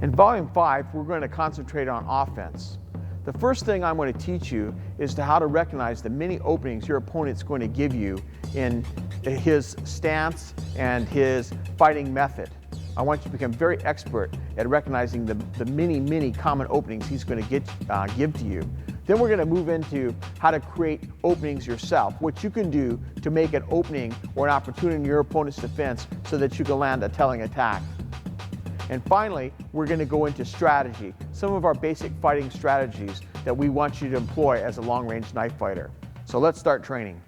In Volume 5, we're going to concentrate on offense. The first thing I'm going to teach you is how to recognize the many openings your opponent's going to give you in his stance and his fighting method. I want you to become very expert at recognizing the many common openings he's going to give to you. Then we're going to move into how to create openings yourself, what you can do to make an opening or an opportunity in your opponent's defense so that you can land a telling attack. And finally, we're going to go into strategy, some of our basic fighting strategies that we want you to employ as a long-range knife fighter. So let's start training.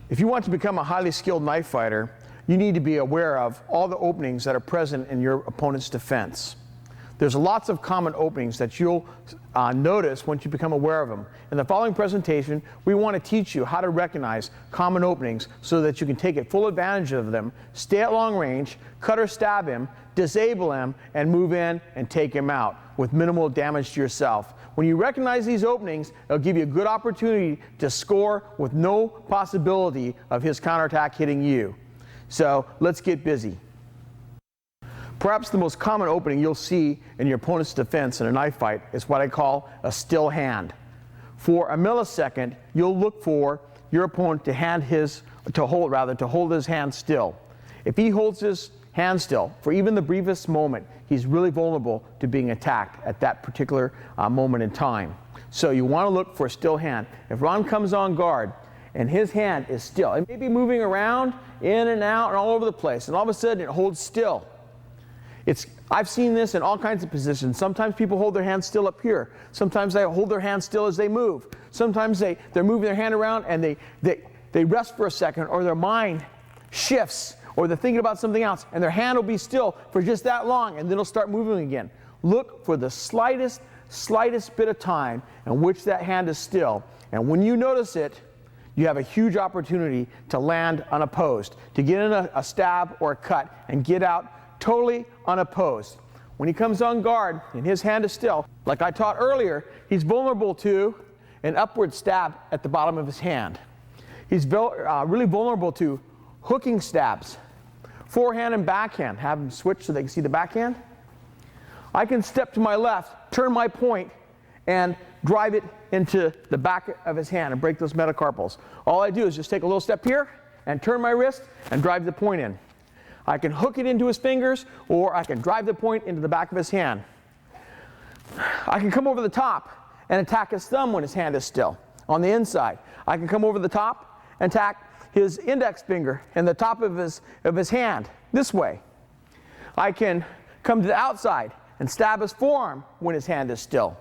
If you want to become a highly skilled knife fighter, you need to be aware of all the openings that are present in your opponent's defense. There's lots of common openings that you'll notice once you become aware of them. In the following presentation, we want to teach you how to recognize common openings so that you can take full advantage of them, stay at long range, cut or stab him, disable him, and move in and take him out with minimal damage to yourself. When you recognize these openings, it'll give you a good opportunity to score with no possibility of his counterattack hitting you. So let's get busy. Perhaps the most common opening you'll see in your opponent's defense in a knife fight is what I call a still hand. For a millisecond, you'll look for your opponent to hold his hand still. If he holds his hand still for even the briefest moment, he's really vulnerable to being attacked at that particular moment in time. So you want to look for a still hand. If Ron comes on guard and his hand is still, it may be moving around, in and out, and all over the place, and all of a sudden it holds still. I've seen this in all kinds of positions. Sometimes people hold their hand still up here. Sometimes they hold their hand still as they move. Sometimes they're moving their hand around and they rest for a second, or their mind shifts, or they're thinking about something else, and their hand will be still for just that long, and then it'll start moving again. Look for the slightest bit of time in which that hand is still, and when you notice it, you have a huge opportunity to land unopposed, to get in a stab or a cut and get out totally unopposed. When he comes on guard and his hand is still, like I taught earlier, he's vulnerable to an upward stab at the bottom of his hand. He's really vulnerable to hooking stabs, forehand and backhand. Have him switch so they can see the backhand. I can step to my left, turn my point, and drive it into the back of his hand and break those metacarpals. All I do is just take a little step here and turn my wrist and drive the point in. I can hook it into his fingers, or I can drive the point into the back of his hand. I can come over the top and attack his thumb when his hand is still, on the inside. I can come over the top and attack his index finger and the top of his hand, this way. I can come to the outside and stab his forearm when his hand is still.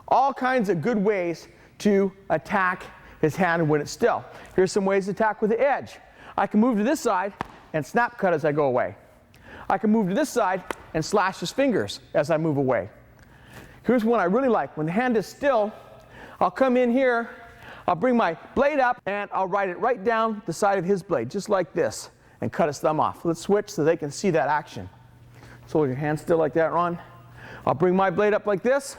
All kinds of good ways to attack his hand when it's still. Here's some ways to attack with the edge. I can move to this side and snap cut as I go away. I can move to this side and slash his fingers as I move away. Here's one I really like. When the hand is still, I'll come in here, I'll bring my blade up, and I'll ride it right down the side of his blade, just like this, and cut his thumb off. Let's switch so they can see that action. So hold your hand still like that, Ron. I'll bring my blade up like this,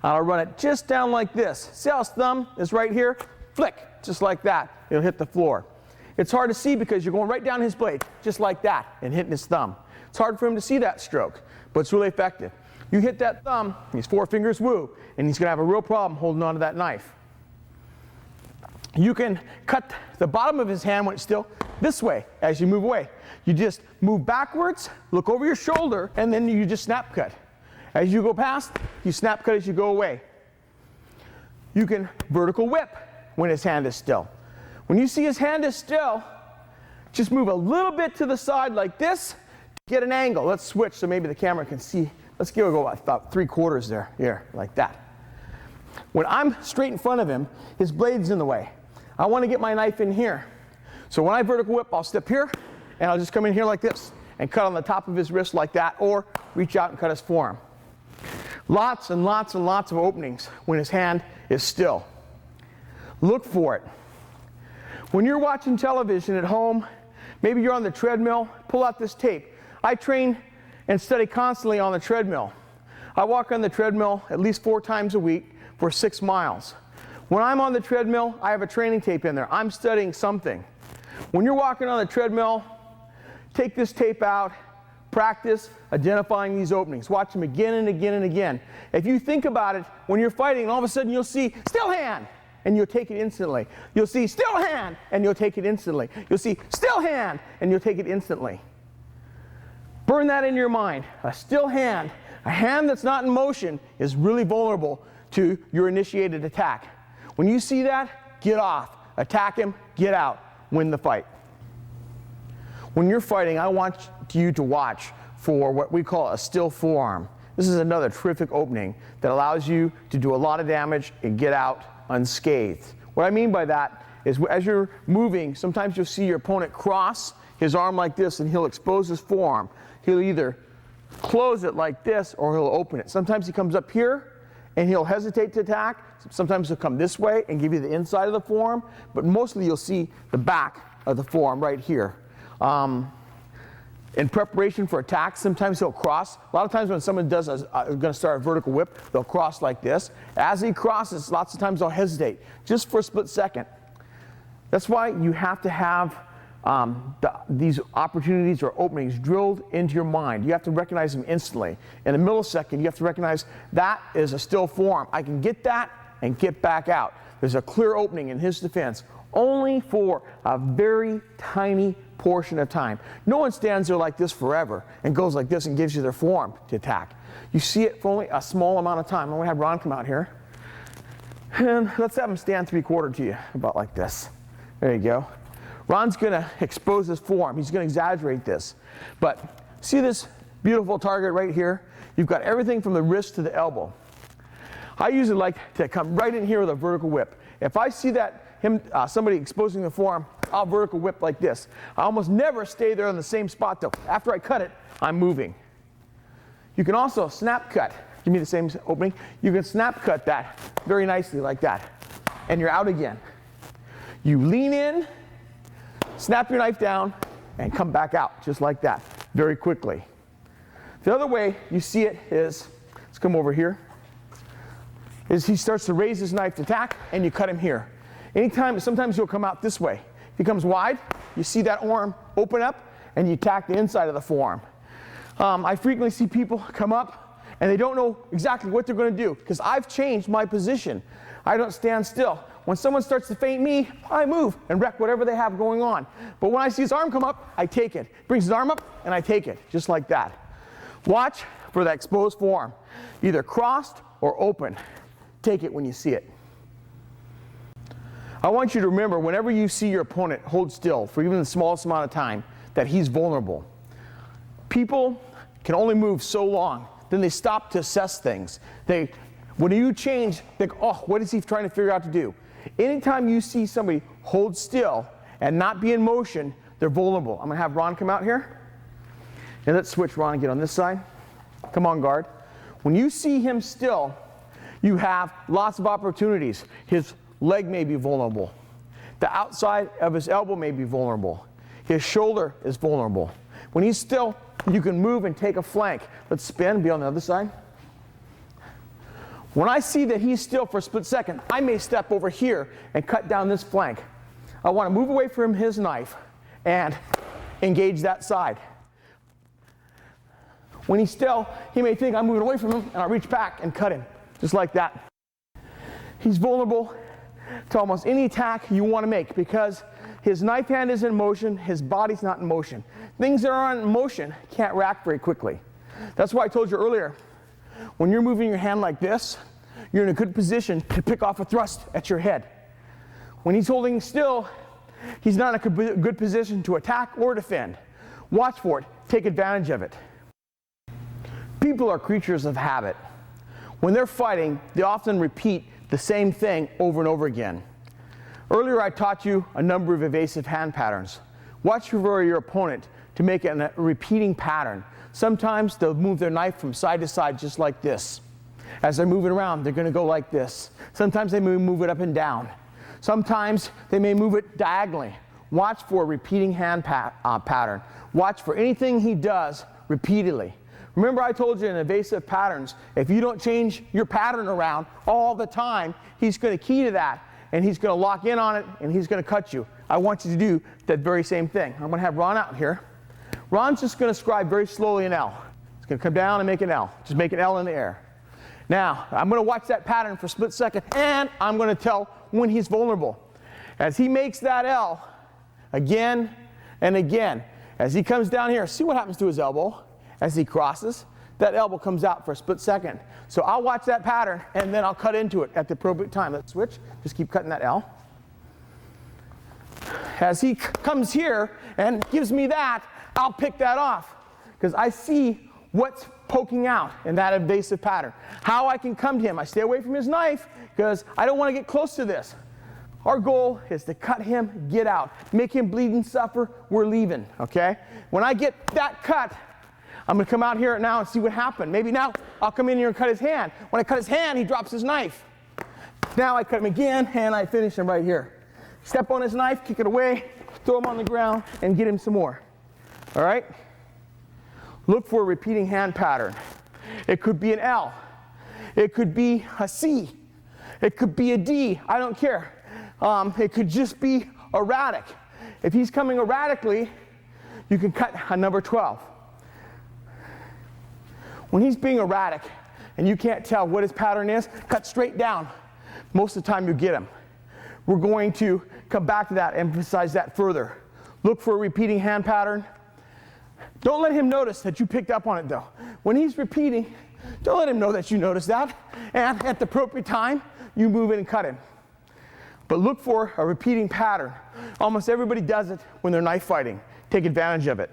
and I'll run it just down like this. See how his thumb is right here? Flick, just like that. It'll hit the floor. It's hard to see because you're going right down his blade, just like that, and hitting his thumb. It's hard for him to see that stroke, but it's really effective. You hit that thumb, his four fingers woo, and he's going to have a real problem holding on to that knife. You can cut the bottom of his hand when it's still this way as you move away. You just move backwards, look over your shoulder, and then you just snap cut. As you go past, you snap cut as you go away. You can vertical whip when his hand is still. When you see his hand is still, just move a little bit to the side like this to get an angle. Let's switch so maybe the camera can see. Let's go about 3/4 there, here, like that. When I'm straight in front of him, his blade's in the way. I want to get my knife in here. So when I vertical whip, I'll step here, and I'll just come in here like this and cut on the top of his wrist like that, or reach out and cut his forearm. Lots and lots and lots of openings when his hand is still. Look for it. When you're watching television at home, maybe you're on the treadmill, pull out this tape. I train and study constantly on the treadmill. I walk on the treadmill at least 4 times a week for 6 miles. When I'm on the treadmill, I have a training tape in there. I'm studying something. When you're walking on the treadmill, take this tape out, practice identifying these openings. Watch them again and again and again. If you think about it, when you're fighting, all of a sudden you'll see still hand, and you'll take it instantly. You'll see still hand, and you'll take it instantly. You'll see still hand, and you'll take it instantly. Burn that in your mind. A still hand, a hand that's not in motion, is really vulnerable to your initiated attack. When you see that, get off. Attack him, get out, win the fight. When you're fighting, I want you to watch for what we call a still forearm. This is another terrific opening that allows you to do a lot of damage and get out unscathed. What I mean by that is as you're moving, sometimes you'll see your opponent cross his arm like this and he'll expose his forearm. He'll either close it like this or he'll open it. Sometimes he comes up here and he'll hesitate to attack. Sometimes he'll come this way and give you the inside of the forearm, but mostly you'll see the back of the forearm right here. In preparation for attacks, sometimes he'll cross. A lot of times when someone is going to start a vertical whip, they'll cross like this. As he crosses, lots of times they'll hesitate, just for a split second. That's why you have to have these opportunities or openings drilled into your mind. You have to recognize them instantly. In a millisecond, you have to recognize that is a still forearm. I can get that and get back out. There's a clear opening in his defense, only for a very tiny portion of time. No one stands there like this forever and goes like this and gives you their forearm to attack. You see it for only a small amount of time. I'm going to have Ron come out here. And let's have him stand 3/4 to you, about like this. There you go. Ron's going to expose his forearm. He's going to exaggerate this. But see this beautiful target right here? You've got everything from the wrist to the elbow. I usually like to come right in here with a vertical whip. If I see that somebody exposing the forearm, I'll vertical whip like this. I almost never stay there in the same spot though. After I cut it, I'm moving. You can also snap cut. Give me the same opening. You can snap cut that very nicely like that. And you're out again. You lean in, snap your knife down, and come back out just like that, very quickly. The other way you see it is, let's come over here, is he starts to raise his knife to attack, and you cut him here. Sometimes you'll come out this way. If he comes wide, you see that arm open up, and you attack the inside of the forearm. I frequently see people come up, and they don't know exactly what they're going to do, because I've changed my position. I don't stand still. When someone starts to feint me, I move and wreck whatever they have going on. But when I see his arm come up, I take it. Brings his arm up, and I take it, just like that. Watch for that exposed forearm, either crossed or open. Take it when you see it. I want you to remember, whenever you see your opponent hold still for even the smallest amount of time, that he's vulnerable. People can only move so long, then they stop to assess things. When you change, they go, oh, what is he trying to figure out to do? Anytime you see somebody hold still and not be in motion, they're vulnerable. I'm going to have Ron come out here. And let's switch Ron and get on this side. Come on, guard. When you see him still, you have lots of opportunities. His leg may be vulnerable. The outside of his elbow may be vulnerable. His shoulder is vulnerable. When he's still, you can move and take a flank. Let's spin, be on the other side. When I see that he's still for a split second, I may step over here and cut down this flank. I want to move away from his knife and engage that side. When he's still, he may think I'm moving away from him, and I'll reach back and cut him, just like that. He's vulnerable to almost any attack you want to make because his knife hand is in motion, his body's not in motion. Things that aren't in motion can't react very quickly. That's why I told you earlier, when you're moving your hand like this, you're in a good position to pick off a thrust at your head. When he's holding still, he's not in a good position to attack or defend. Watch for it. Take advantage of it. People are creatures of habit. When they're fighting, they often repeat the same thing over and over again. Earlier, I taught you a number of evasive hand patterns. Watch for your opponent to make a repeating pattern. Sometimes they'll move their knife from side to side just like this. As they're moving around, they're going to go like this. Sometimes they may move it up and down. Sometimes they may move it diagonally. Watch for a repeating hand pattern. Watch for anything he does repeatedly. Remember I told you in evasive patterns, if you don't change your pattern around all the time, he's going to key to that. and he's going to lock in on it, and he's going to cut you. I want you to do that very same thing. I'm going to have Ron out here. Ron's just going to scribe very slowly an L. He's going to come down and make an L. Just make an L in the air. Now, I'm going to watch that pattern for a split second, and I'm going to tell when he's vulnerable. As he makes that L again and again, as he comes down here, see what happens to his elbow as he crosses. That elbow comes out for a split second. So I'll watch that pattern, and then I'll cut into it at the appropriate time. Let's switch. Just keep cutting that L. As he comes here and gives me that, I'll pick that off because I see what's poking out in that invasive pattern. How I can come to him. I stay away from his knife because I don't want to get close to this. Our goal is to cut him, get out, make him bleed and suffer, we're leaving, okay? When I get that cut, I'm going to come out here now and see what happened. Maybe now I'll come in here and cut his hand. When I cut his hand, he drops his knife. Now I cut him again, and I finish him right here. Step on his knife, kick it away, throw him on the ground, and get him some more. All right? Look for a repeating hand pattern. It could be an L. It could be a C. It could be a D. I don't care. It could just be erratic. If he's coming erratically, you can cut a number 12. When he's being erratic and you can't tell what his pattern is, cut straight down. Most of the time you get him. We're going to come back to that, emphasize that further. Look for a repeating hand pattern. Don't let him notice that you picked up on it though. When he's repeating, don't let him know that you noticed that. And at the appropriate time, you move in and cut him. But look for a repeating pattern. Almost everybody does it when they're knife fighting. Take advantage of it.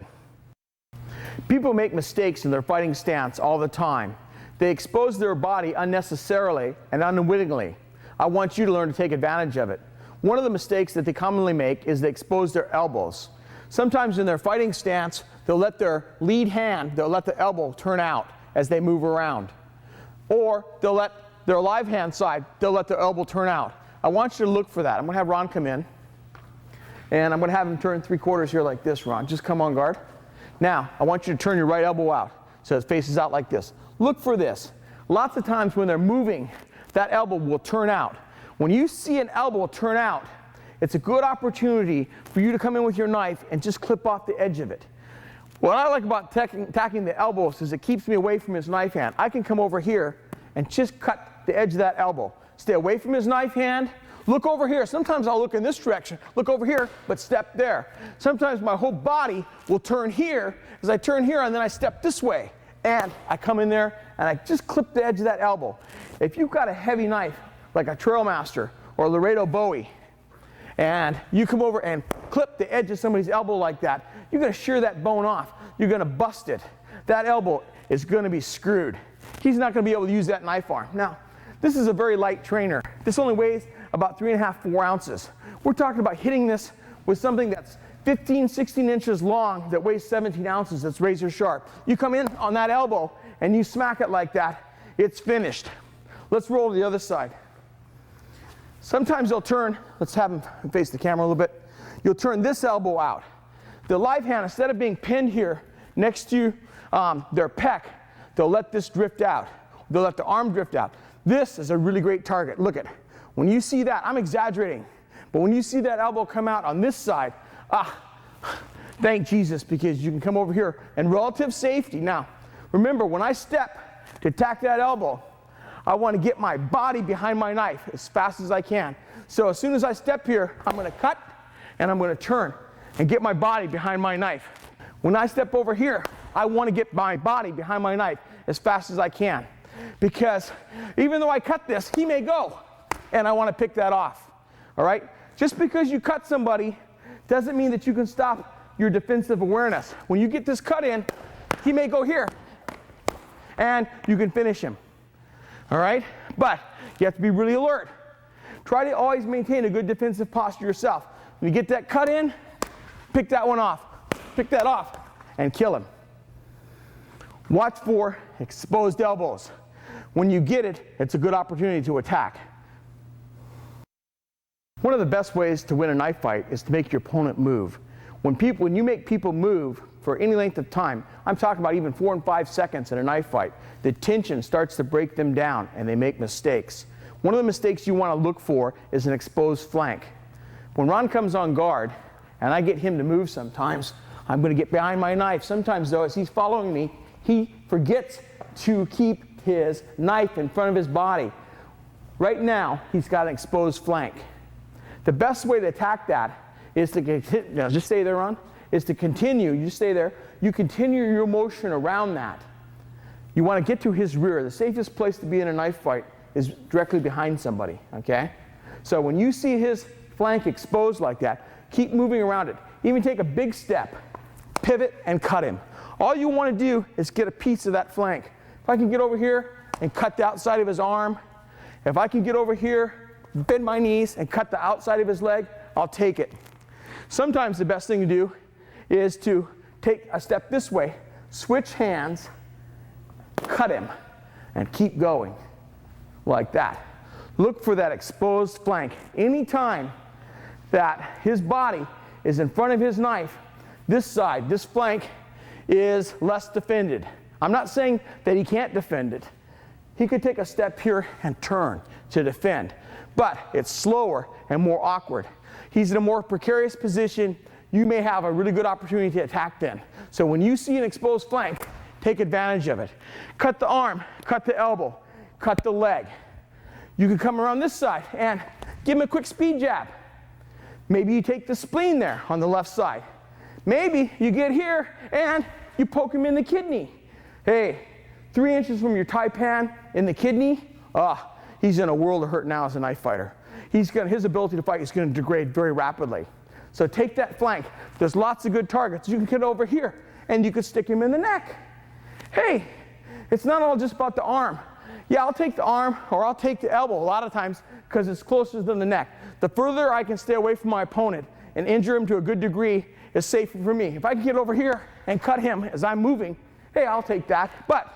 People make mistakes in their fighting stance all the time. They expose their body unnecessarily and unwittingly. I want you to learn to take advantage of it. One of the mistakes that they commonly make is they expose their elbows. Sometimes in their fighting stance, they'll let their lead hand, they'll let the elbow turn out as they move around. Or they'll let their live hand side, they'll let their elbow turn out. I want you to look for that. I'm going to have Ron come in, and I'm going to have him turn 3/4 here like this, Ron. Just come on guard. Now, I want you to turn your right elbow out so it faces out like this. Look for this. Lots of times when they're moving, that elbow will turn out. When you see an elbow turn out, it's a good opportunity for you to come in with your knife and just clip off the edge of it. What I like about attacking the elbows is it keeps me away from his knife hand. I can come over here and just cut the edge of that elbow. Stay away from his knife hand. Look over here. Sometimes I'll look in this direction, look over here, but step there. Sometimes my whole body will turn here. As I turn here, and then I step this way. And I come in there, and I just clip the edge of that elbow. If you've got a heavy knife, like a Trailmaster or a Laredo Bowie, and you come over and clip the edge of somebody's elbow like that, you're going to shear that bone off. You're going to bust it. That elbow is going to be screwed. He's not going to be able to use that knife arm. Now, this is a very light trainer. This only weighs about 3.5, 4 ounces. We're talking about hitting this with something that's 15, 16 inches long that weighs 17 ounces, that's razor sharp. You come in on that elbow and you smack it like that, it's finished. Let's roll to the other side. Sometimes they'll turn, let's have them face the camera a little bit. You'll turn this elbow out. The live hand, instead of being pinned here next to their pec, they'll let this drift out. They'll let the arm drift out. This is a really great target. Look at, when you see that, I'm exaggerating, but when you see that elbow come out on this side, thank Jesus, because you can come over here and relative safety. Now, remember, when I step to attack that elbow, I want to get my body behind my knife as fast as I can. So as soon as I step here, I'm going to cut and I'm going to turn and get my body behind my knife. When I step over here, I want to get my body behind my knife as fast as I can. Because even though I cut this, he may go, and I want to pick that off. All right? Just because you cut somebody doesn't mean that you can stop your defensive awareness. When you get this cut in, he may go here, and you can finish him. All right? But you have to be really alert. Try to always maintain a good defensive posture yourself. When you get that cut in, pick that one off. Pick that off and kill him. Watch for exposed elbows. When you get it, it's a good opportunity to attack. One of the best ways to win a knife fight is to make your opponent move. When you make people move for any length of time, I'm talking about even 4 and 5 seconds in a knife fight, the tension starts to break them down and they make mistakes. One of the mistakes you want to look for is an exposed flank. When Ron comes on guard, and I get him to move sometimes, I'm going to get behind my knife. Sometimes, though, as he's following me, he forgets to keep his knife in front of his body. Right now, he's got an exposed flank. The best way to attack that is to just stay there, Ron, is to continue. You stay there. You continue your motion around that. You want to get to his rear. The safest place to be in a knife fight is directly behind somebody, okay? So when you see his flank exposed like that, keep moving around it. Even take a big step, pivot, and cut him. All you want to do is get a piece of that flank. If I can get over here and cut the outside of his arm, if I can get over here, bend my knees, and cut the outside of his leg, I'll take it. Sometimes the best thing to do is to take a step this way, switch hands, cut him, and keep going like that. Look for that exposed flank. Anytime that his body is in front of his knife, this side, this flank, is less defended. I'm not saying that he can't defend it. He could take a step here and turn to defend, but it's slower and more awkward. He's in a more precarious position. You may have a really good opportunity to attack then. So when you see an exposed flank, take advantage of it. Cut the arm, cut the elbow, cut the leg. You can come around this side and give him a quick speed jab. Maybe you take the spleen there on the left side. Maybe you get here and you poke him in the kidney. Hey, 3 inches from your taipan in the kidney, he's in a world of hurt now as a knife fighter. His ability to fight is going to degrade very rapidly. So take that flank. There's lots of good targets. You can get over here and you can stick him in the neck. Hey, it's not all just about the arm. Yeah, I'll take the arm or I'll take the elbow a lot of times because it's closer than the neck. The further I can stay away from my opponent and injure him to a good degree is safer for me. If I can get over here and cut him as I'm moving, hey, I'll take that. But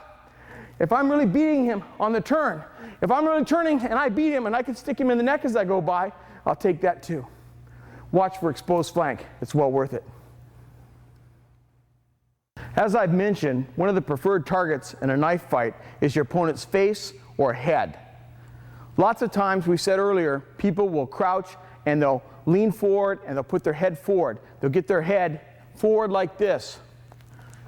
if I'm really beating him on the turn, if I'm really turning and I beat him and I can stick him in the neck as I go by, I'll take that too. Watch for exposed flank. It's well worth it. As I've mentioned, one of the preferred targets in a knife fight is your opponent's face or head. Lots of times, we said earlier, people will crouch and they'll lean forward and they'll put their head forward. They'll get their head forward like this.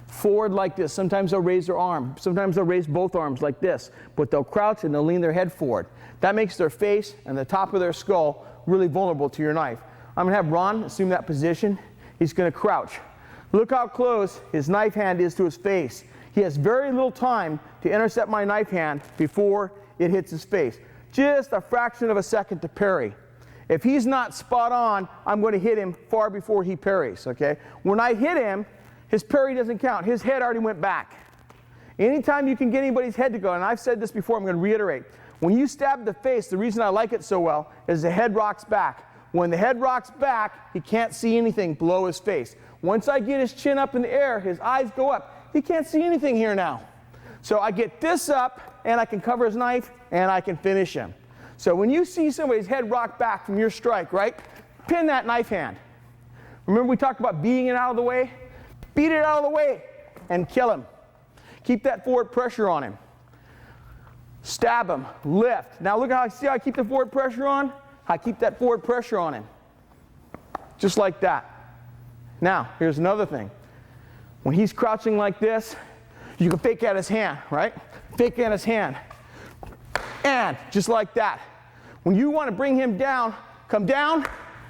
Forward like this. Sometimes they'll raise their arm. Sometimes they'll raise both arms like this. But they'll crouch and they'll lean their head forward. That makes their face and the top of their skull really vulnerable to your knife. I'm going to have Ron assume that position. He's going to crouch. Look how close his knife hand is to his face. He has very little time to intercept my knife hand before it hits his face. Just a fraction of a second to parry. If he's not spot on, I'm going to hit him far before he parries, okay? When I hit him, his parry doesn't count. His head already went back. Anytime you can get anybody's head to go, and I've said this before, I'm going to reiterate. When you stab the face, the reason I like it so well is the head rocks back. When the head rocks back, he can't see anything below his face. Once I get his chin up in the air, his eyes go up. He can't see anything here now. So I get this up, and I can cover his knife, and I can finish him. So when you see somebody's head rock back from your strike, right, pin that knife hand. Remember we talked about beating it out of the way? Beat it out of the way and kill him. Keep that forward pressure on him. Stab him, lift. Now look how I keep the forward pressure on? I keep that forward pressure on him. Just like that. Now, here's another thing. When he's crouching like this, you can fake out his hand, right? Fake out his hand. And just like that. When you want to bring him down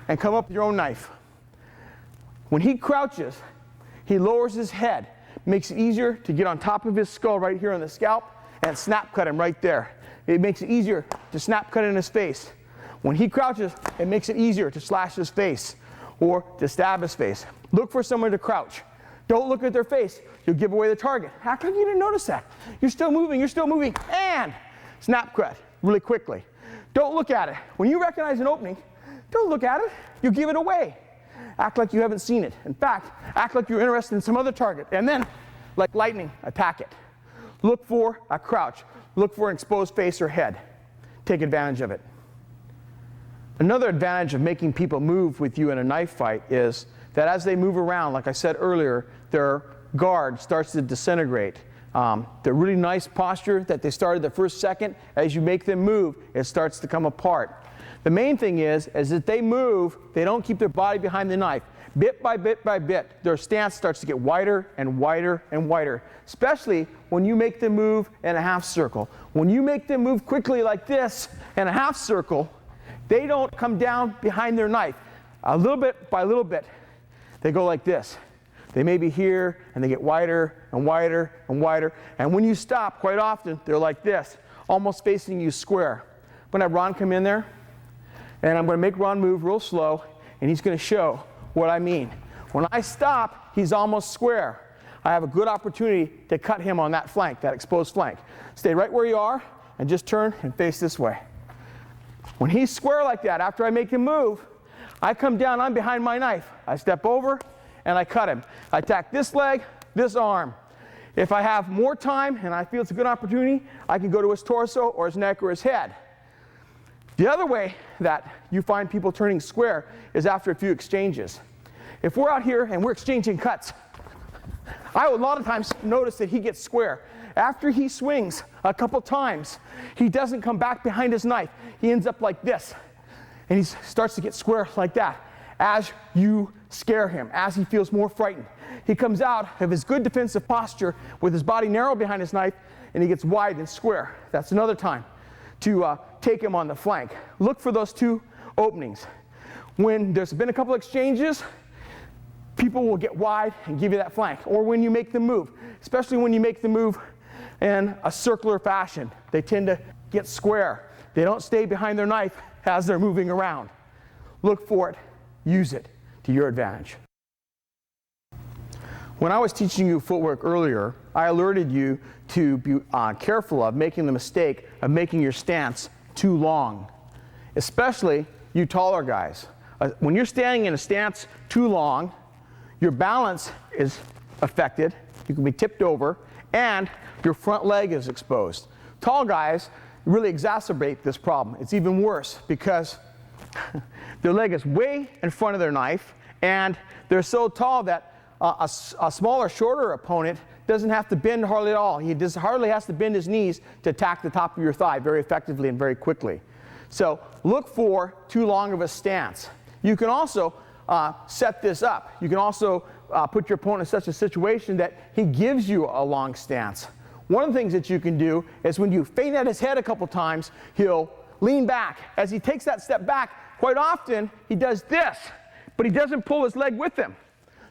and come up with your own knife. When he crouches, he lowers his head. Makes it easier to get on top of his skull right here on the scalp and snap cut him right there. It makes it easier to snap cut in his face. When he crouches, it makes it easier to slash his face or to stab his face. Look for someone to crouch. Don't look at their face. You'll give away the target. Act like you didn't notice that. You're still moving, and snap cut really quickly. Don't look at it. When you recognize an opening, don't look at it. You give it away. Act like you haven't seen it. In fact, act like you're interested in some other target, and then, like lightning, attack it. Look for a crouch. Look for an exposed face or head. Take advantage of it. Another advantage of making people move with you in a knife fight is that as they move around, like I said earlier, their guard starts to disintegrate. The really nice posture that they started the first second, as you make them move, it starts to come apart. The main thing is that they move, they don't keep their body behind the knife. Bit by bit by bit, their stance starts to get wider and wider and wider, especially when you make them move in a half circle. When you make them move quickly like this in a half circle, they don't come down behind their knife. A little bit by little bit, they go like this. They may be here, and they get wider and wider and wider. And when you stop, quite often, they're like this, almost facing you square. I'm going to have Ron come in there, and I'm going to make Ron move real slow, and he's going to show what I mean. When I stop, he's almost square. I have a good opportunity to cut him on that flank, that exposed flank. Stay right where you are, and just turn and face this way. When he's square like that, after I make him move, I come down, I'm behind my knife. I step over, and I cut him. I attack this leg, this arm. If I have more time and I feel it's a good opportunity, I can go to his torso or his neck or his head. The other way that you find people turning square is after a few exchanges. If we're out here and we're exchanging cuts, I will a lot of times notice that he gets square. After he swings a couple times, he doesn't come back behind his knife. He ends up like this, and he starts to get square like that. As you scare him, as he feels more frightened, he comes out of his good defensive posture with his body narrow behind his knife, and he gets wide and square. That's another time to take him on the flank. Look for those two openings. When there's been a couple exchanges, people will get wide and give you that flank. Or when you make them move, especially when you make them move in a circular fashion, they tend to get square. They don't stay behind their knife as they're moving around. Look for it. Use it to your advantage. When I was teaching you footwork earlier, I alerted you to be careful of making the mistake of making your stance too long, especially you taller guys. When you're standing in a stance too long, your balance is affected, you can be tipped over, and your front leg is exposed. Tall guys really exacerbate this problem. It's even worse because their leg is way in front of their knife, and they're so tall that a smaller, shorter opponent doesn't have to bend hardly at all. He just hardly has to bend his knees to attack the top of your thigh very effectively and very quickly. So look for too long of a stance. You can also set this up. You can also put your opponent in such a situation that he gives you a long stance. One of the things that you can do is when you feint at his head a couple times, he'll lean back. As he takes that step back, quite often he does this, but he doesn't pull his leg with him.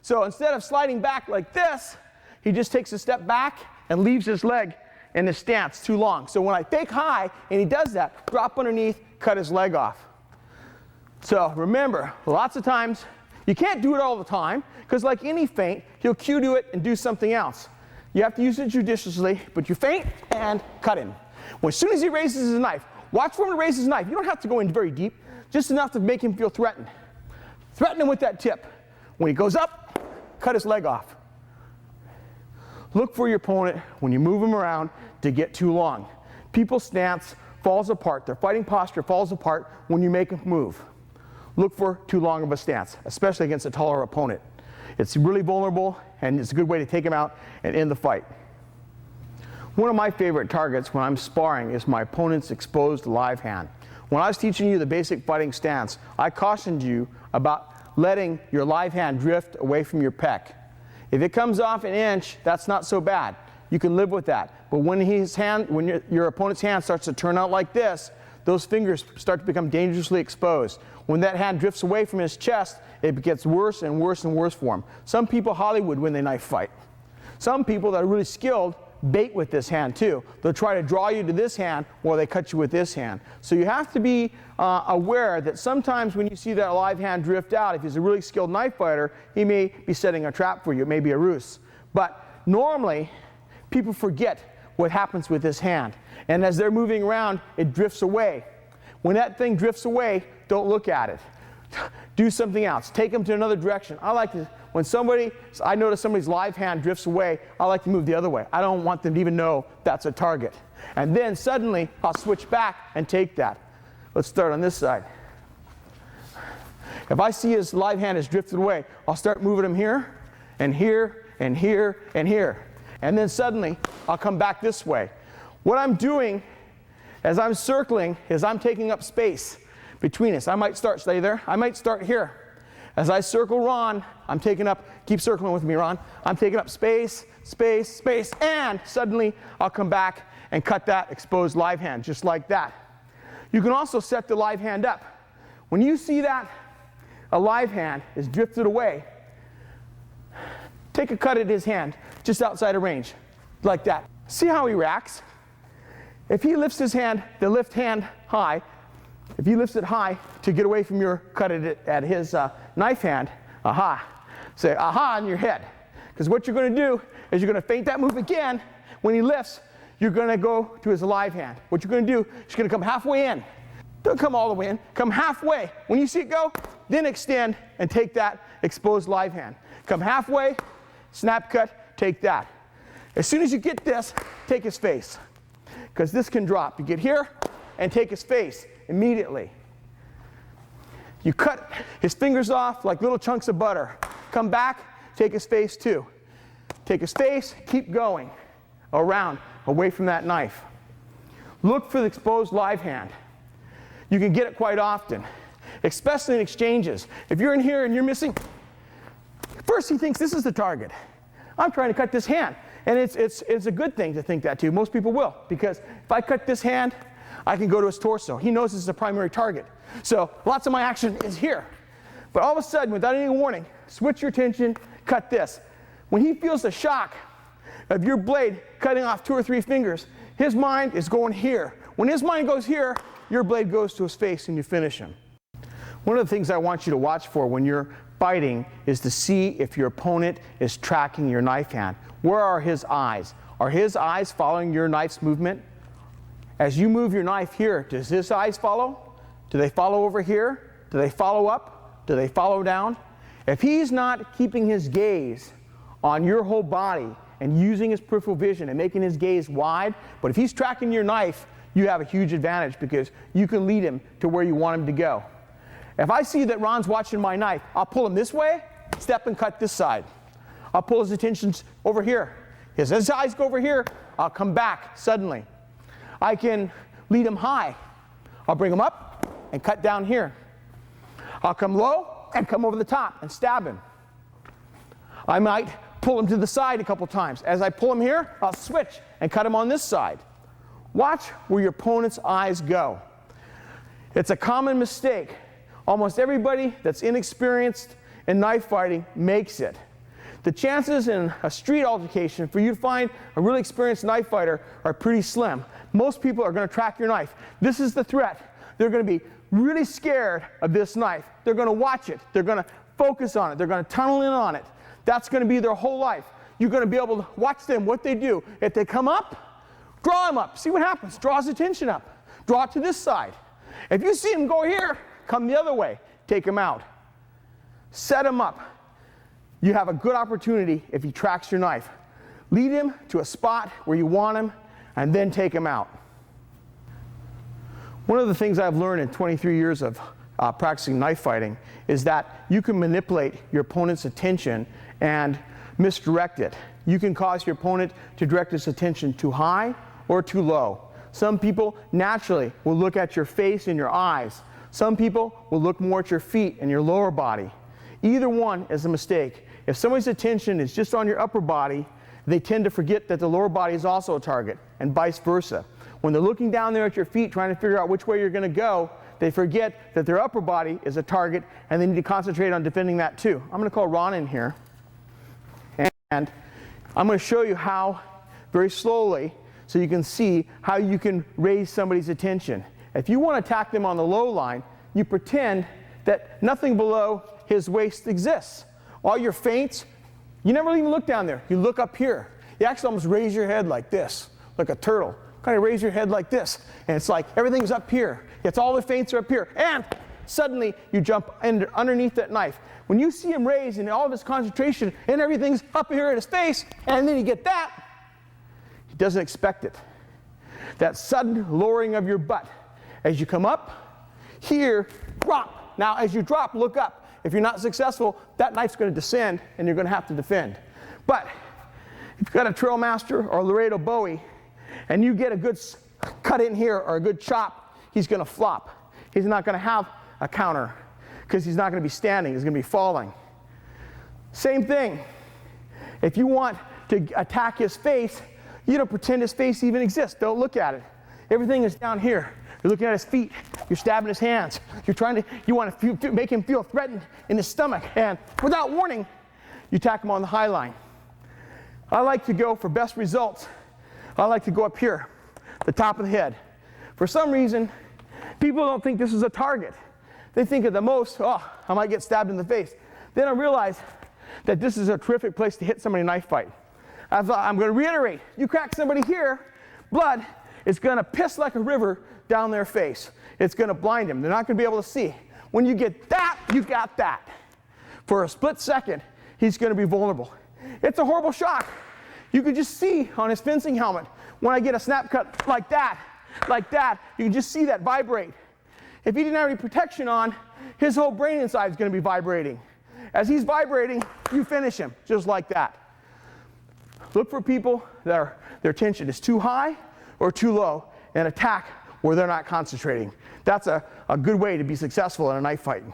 So instead of sliding back like this, he just takes a step back and leaves his leg in his stance too long. So when I fake high and he does that, drop underneath, cut his leg off. So remember, lots of times, you can't do it all the time, because like any feint, he'll cue to it and do something else. You have to use it judiciously, but you feint and cut him. Well, as soon as he raises his knife, watch for him to raise his knife. You don't have to go in very deep, just enough to make him feel threatened. Threaten him with that tip. When he goes up, cut his leg off. Look for your opponent when you move him around to get too long. People's stance falls apart. Their fighting posture falls apart when you make them move. Look for too long of a stance, especially against a taller opponent. It's really vulnerable, and it's a good way to take him out and end the fight. One of my favorite targets when I'm sparring is my opponent's exposed live hand. When I was teaching you the basic fighting stance, I cautioned you about letting your live hand drift away from your pec. If it comes off an inch, that's not so bad. You can live with that. But when your opponent's hand starts to turn out like this, those fingers start to become dangerously exposed. When that hand drifts away from his chest, it gets worse and worse and worse for him. Some people Hollywood when they knife fight. Some people that are really skilled bait with this hand too. They'll try to draw you to this hand while they cut you with this hand. So you have to be aware that sometimes when you see that live hand drift out, if he's a really skilled knife fighter, he may be setting a trap for you. It may be a ruse. But normally, people forget what happens with this hand. And as they're moving around, it drifts away. When that thing drifts away, don't look at it. Do something else. Take them to another direction. I like to, when I notice somebody's live hand drifts away, I like to move the other way. I don't want them to even know that's a target. And then suddenly, I'll switch back and take that. Let's start on this side. If I see his live hand has drifted away, I'll start moving him here, and here, and here, and here. and then suddenly I'll come back this way. What I'm doing as I'm circling is I'm taking up space between us. I might stay there. I might start here. As I circle Ron, I'm taking up, keep circling with me, Ron. I'm taking up space, space, space, and suddenly I'll come back and cut that exposed live hand, just like that. You can also set the live hand up. When you see that a live hand is drifted away, take a cut at his hand, just outside of range, like that. See how he reacts? If he lifts his hand, the left hand high, if he lifts it high to get away from your cut at his knife hand, aha, say aha in your head. Because what you're going to do is you're going to feint that move again. When he lifts, you're going to go to his live hand. What you're going to do is you're going to come halfway in. Don't come all the way in, come halfway. When you see it go, then extend and take that exposed live hand. Come halfway, snap cut, take that. As soon as you get this, take his face. Because this can drop. You get here and take his face immediately. You cut his fingers off like little chunks of butter. Come back, take his face too. Take his face, keep going around, away from that knife. Look for the exposed live hand. You can get it quite often, especially in exchanges. If you're in here and you're missing, first he thinks this is the target. I'm trying to cut this hand. And it's a good thing to think that too. Most people will, because if I cut this hand, I can go to his torso. He knows this is the primary target. So lots of my action is here. But all of a sudden, without any warning, switch your attention, cut this. When he feels the shock of your blade cutting off 2 or 3 fingers, his mind is going here. When his mind goes here, your blade goes to his face and you finish him. One of the things I want you to watch for when you're fighting is to see if your opponent is tracking your knife hand. Where are his eyes? Are his eyes following your knife's movement? As you move your knife here, does his eyes follow? Do they follow over here? Do they follow up? Do they follow down? If he's not keeping his gaze on your whole body and using his peripheral vision and making his gaze wide, but if he's tracking your knife, you have a huge advantage because you can lead him to where you want him to go. If I see that Ron's watching my knife, I'll pull him this way, step and cut this side. I'll pull his attention over here. As his eyes go over here, I'll come back suddenly. I can lead him high. I'll bring him up and cut down here. I'll come low and come over the top and stab him. I might pull him to the side a couple times. As I pull him here, I'll switch and cut him on this side. Watch where your opponent's eyes go. It's a common mistake. Almost everybody that's inexperienced in knife fighting makes it. The chances in a street altercation for you to find a really experienced knife fighter are pretty slim. Most people are going to track your knife. This is the threat. They're going to be really scared of this knife. They're going to watch it. They're going to focus on it. They're going to tunnel in on it. That's going to be their whole life. You're going to be able to watch them, what they do. If they come up, draw them up. See what happens. Draw his attention up. Draw it to this side. If you see him go here, come the other way. Take him out. Set him up. You have a good opportunity if he tracks your knife. Lead him to a spot where you want him, and then take him out. One of the things I've learned in 23 years of practicing knife fighting is that you can manipulate your opponent's attention and misdirect it. You can cause your opponent to direct his attention too high or too low. Some people naturally will look at your face and your eyes. Some people will look more at your feet and your lower body. Either one is a mistake. If somebody's attention is just on your upper body, they tend to forget that the lower body is also a target, and vice versa. When they're looking down there at your feet trying to figure out which way you're going to go, they forget that their upper body is a target, and they need to concentrate on defending that too. I'm going to call Ron in here, and I'm going to show you how, very slowly, so you can see how you can raise somebody's attention. If you want to attack them on the low line, you pretend that nothing below his waist exists. All your feints, you never even look down there. You look up here. You actually almost raise your head like this, like a turtle. Kind of raise your head like this. And it's like everything's up here. It's all the feints are up here. And suddenly you jump underneath that knife. When you see him raise and all of his concentration and everything's up here at his face, and then you get that, he doesn't expect it. That sudden lowering of your butt. As you come up, here, drop. Now as you drop, look up. If you're not successful, that knife's going to descend and you're going to have to defend. But If you've got a Trail Master or a Laredo Bowie, and you get a good cut in here or a good chop, he's going to flop. He's not going to have a counter because he's not going to be standing. He's going to be falling. Same thing. If you want to attack his face, you don't pretend his face even exists. Don't look at it. Everything is down here. You're looking at his feet. You're stabbing his hands. You want to make him feel threatened in his stomach. And without warning, you attack him on the high line. I like to go for best results. I like to go up here, the top of the head. For some reason, people don't think this is a target. They think at the most, oh, I might get stabbed in the face. They don't realize that this is a terrific place to hit somebody in a knife fight. I'm going to reiterate, you crack somebody here, blood is going to piss like a river down their face. It's going to blind them. They're not going to be able to see. When you get that, you got that. For a split second, he's going to be vulnerable. It's a horrible shock. You could just see on his fencing helmet, when I get a snap cut like that, you can just see that vibrate. If he didn't have any protection on, his whole brain inside is going to be vibrating. As he's vibrating, you finish him, just like that. Look for people that their tension is too high or too low, and attack where they're not concentrating. That's a good way to be successful in a knife fight.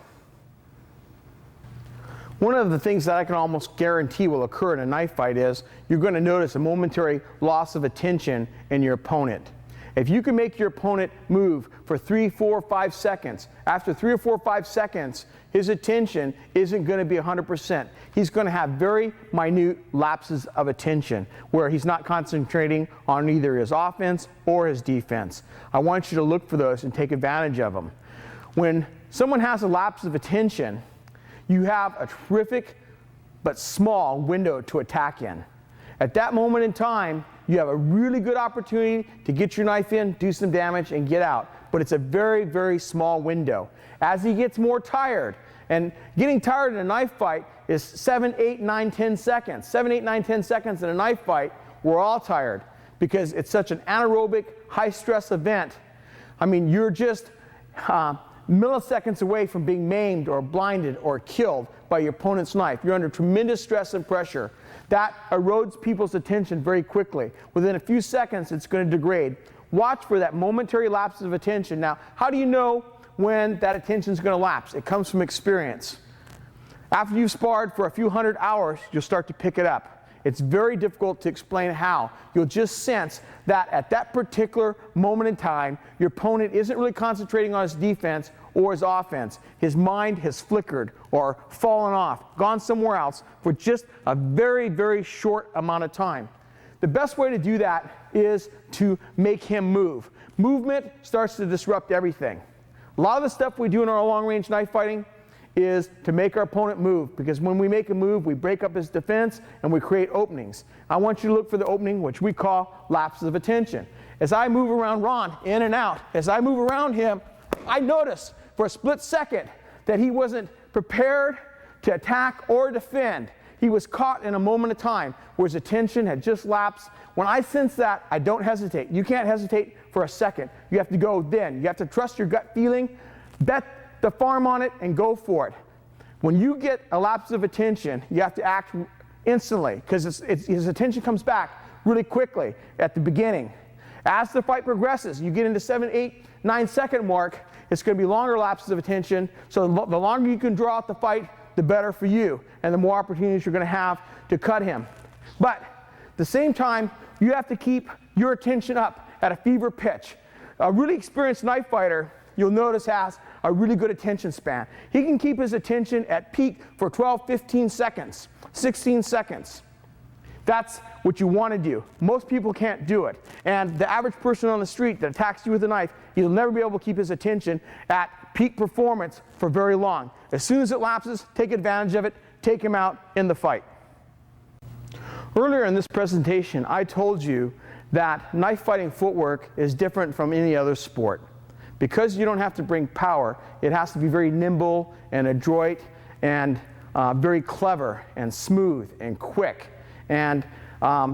One of the things that I can almost guarantee will occur in a knife fight is you're going to notice a momentary loss of attention in your opponent. If you can make your opponent move for 3, 4, 5 seconds, after 3 or 4, 5 seconds, his attention isn't going to be 100%. He's going to have very minute lapses of attention where he's not concentrating on either his offense or his defense. I want you to look for those and take advantage of them. When someone has a lapse of attention, you have a terrific but small window to attack in. At that moment in time, you have a really good opportunity to get your knife in, do some damage, and get out. But it's a very, very small window. As he gets more tired, and getting tired in a knife fight is 7, 8, 9, 10 seconds. 7, 8, 9, 10 seconds in a knife fight, we're all tired because it's such an anaerobic, high-stress event. I mean, you're just milliseconds away from being maimed or blinded or killed by your opponent's knife. You're under tremendous stress and pressure. That erodes people's attention very quickly. Within a few seconds, it's going to degrade. Watch for that momentary lapse of attention. Now, how do you know when that attention is going to lapse? It comes from experience. After you've sparred for a few hundred hours, you'll start to pick it up. It's very difficult to explain how. You'll just sense that at that particular moment in time, your opponent isn't really concentrating on his defense or his offense. His mind has flickered or fallen off, gone somewhere else for just a very, very short amount of time. The best way to do that is to make him move. Movement starts to disrupt everything. A lot of the stuff we do in our long-range knife fighting is to make our opponent move, because when we make a move, we break up his defense and we create openings. I want you to look for the opening, which we call lapses of attention. As I move around Ron, in and out, as I move around him, I notice for a split second that he wasn't prepared to attack or defend. He was caught in a moment of time where his attention had just lapsed. When I sense that, I don't hesitate. You can't hesitate for a second. You have to go then. You have to trust your gut feeling, bet the farm on it, and go for it. When you get a lapse of attention, you have to act instantly, because his attention comes back really quickly at the beginning. As the fight progresses, you get into 7, 8, 9 second mark, it's going to be longer lapses of attention. So the longer you can draw out the fight, the better for you, and the more opportunities you're going to have to cut him. But at the same time, you have to keep your attention up at a fever pitch. A really experienced knife fighter, you'll notice, has a really good attention span. He can keep his attention at peak for 12, 15 seconds, 16 seconds. That's what you want to do. Most people can't do it. And the average person on the street that attacks you with a knife, he'll never be able to keep his attention at peak performance for very long. As soon as it lapses, take advantage of it, take him out in the fight. Earlier in this presentation, I told you that knife fighting footwork is different from any other sport. Because you don't have to bring power, it has to be very nimble and adroit and very clever and smooth and quick. And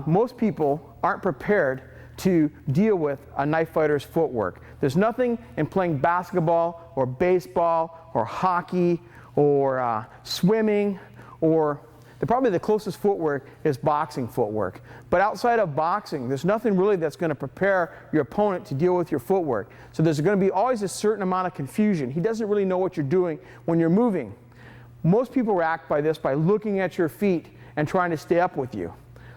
most people aren't prepared to deal with a knife fighter's footwork. There's nothing in playing basketball or baseball or hockey or swimming or Probably the closest footwork is boxing footwork. But outside of boxing, there's nothing really that's going to prepare your opponent to deal with your footwork. So there's going to be always a certain amount of confusion. He doesn't really know what you're doing when you're moving. Most people react by this by looking at your feet and trying to stay up with you.